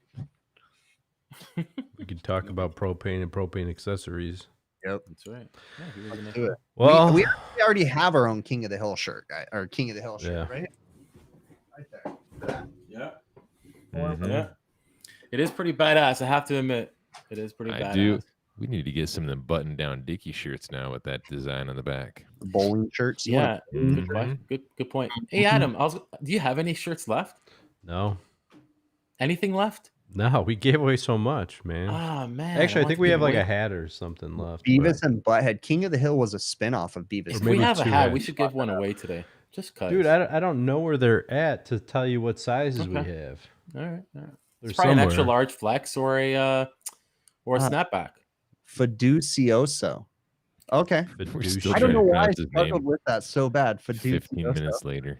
We can talk about propane and propane accessories. Yep. That's right. Yeah, he was in Let's it. do it. Well, we already have our own King of the Hill shirt, guy, or King of the Hill shirt, Yeah. right? Right there. Yeah. Mhm. Yeah. It is pretty badass. I have to admit, it is pretty badass. I do. We need to get some of them button-down Dickie shirts now with that design on the back. The bowling shirts. You Yeah. want Good point. Hey Adam, do you have any shirts left? no. Anything left? No, we gave away so much, man. Oh man. Actually, I want think to we give have like away- a hat or something left. Beavis and Butthead. King of the Hill was a spin-off of Beavis. If and we maybe have a two hat, we hats. should give one away today. Just cause. Dude, I don't know where they're at to tell you what sizes we Okay. have. All right. They're It's probably an extra somewhere. large flex or a snapback. Fiducioso. Okay. We're still I don't trying know to why I pronounce his struggled name. with that so bad. 15 Fiducioso. minutes later.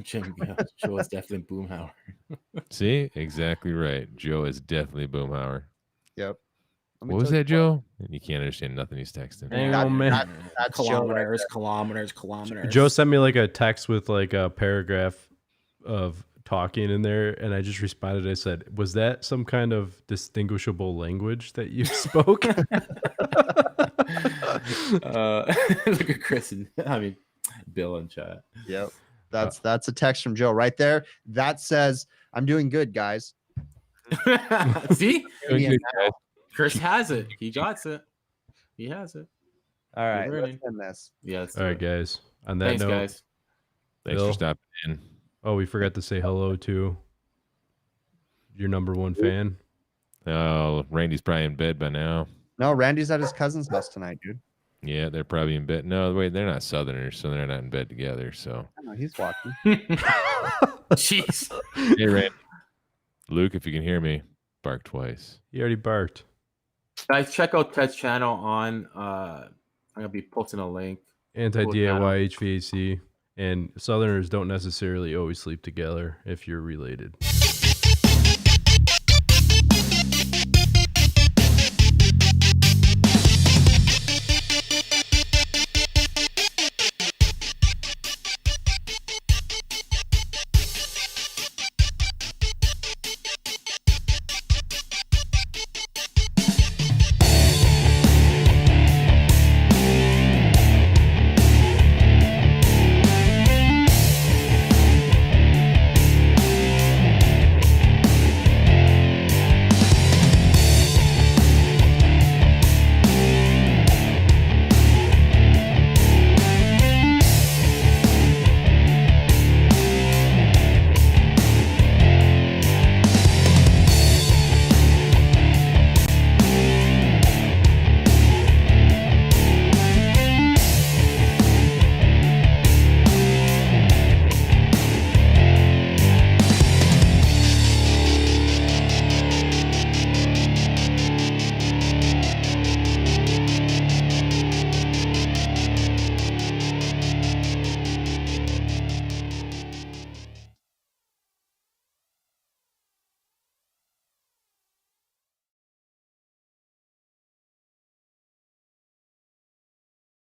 Joe is definitely Boomhauer. See, exactly right. Joe is definitely Boomhauer. Yep. Let me What was tell you that, Joe? You can't understand nothing he's texting. Hang on, man. That's Joe right Kilometers. Joe sent me like a text with like a paragraph of talking in there, and I just responded. I said, "Was that some kind of distinguishable language that you spoke?" Look at Chris and Bill in chat. Yep. That's a text from Joe right there. That says, "I'm doing good, guys." See, Yeah. Chris has it. He got it. He has it. All right, We're let's ready. end this. Yeah. Let's All do right, it. guys. On that Thanks, note, guys. Thanks Bill? for stopping in. oh, we forgot to say hello to your number one fan. Oh, Randy's probably in bed by now. No, Randy's at his cousin's house tonight, dude. Yeah, they're probably in bed. No, wait, they're not Southerners, so they're not in bed together. So, I know he's watching. Jeez. hey, Randy. Luke, if you can hear me, bark twice. He already barked. Guys, check out Ted's channel on. I'm gonna be posting a link. Anti-DIY HVAC, and Southerners don't necessarily always sleep together if you're related.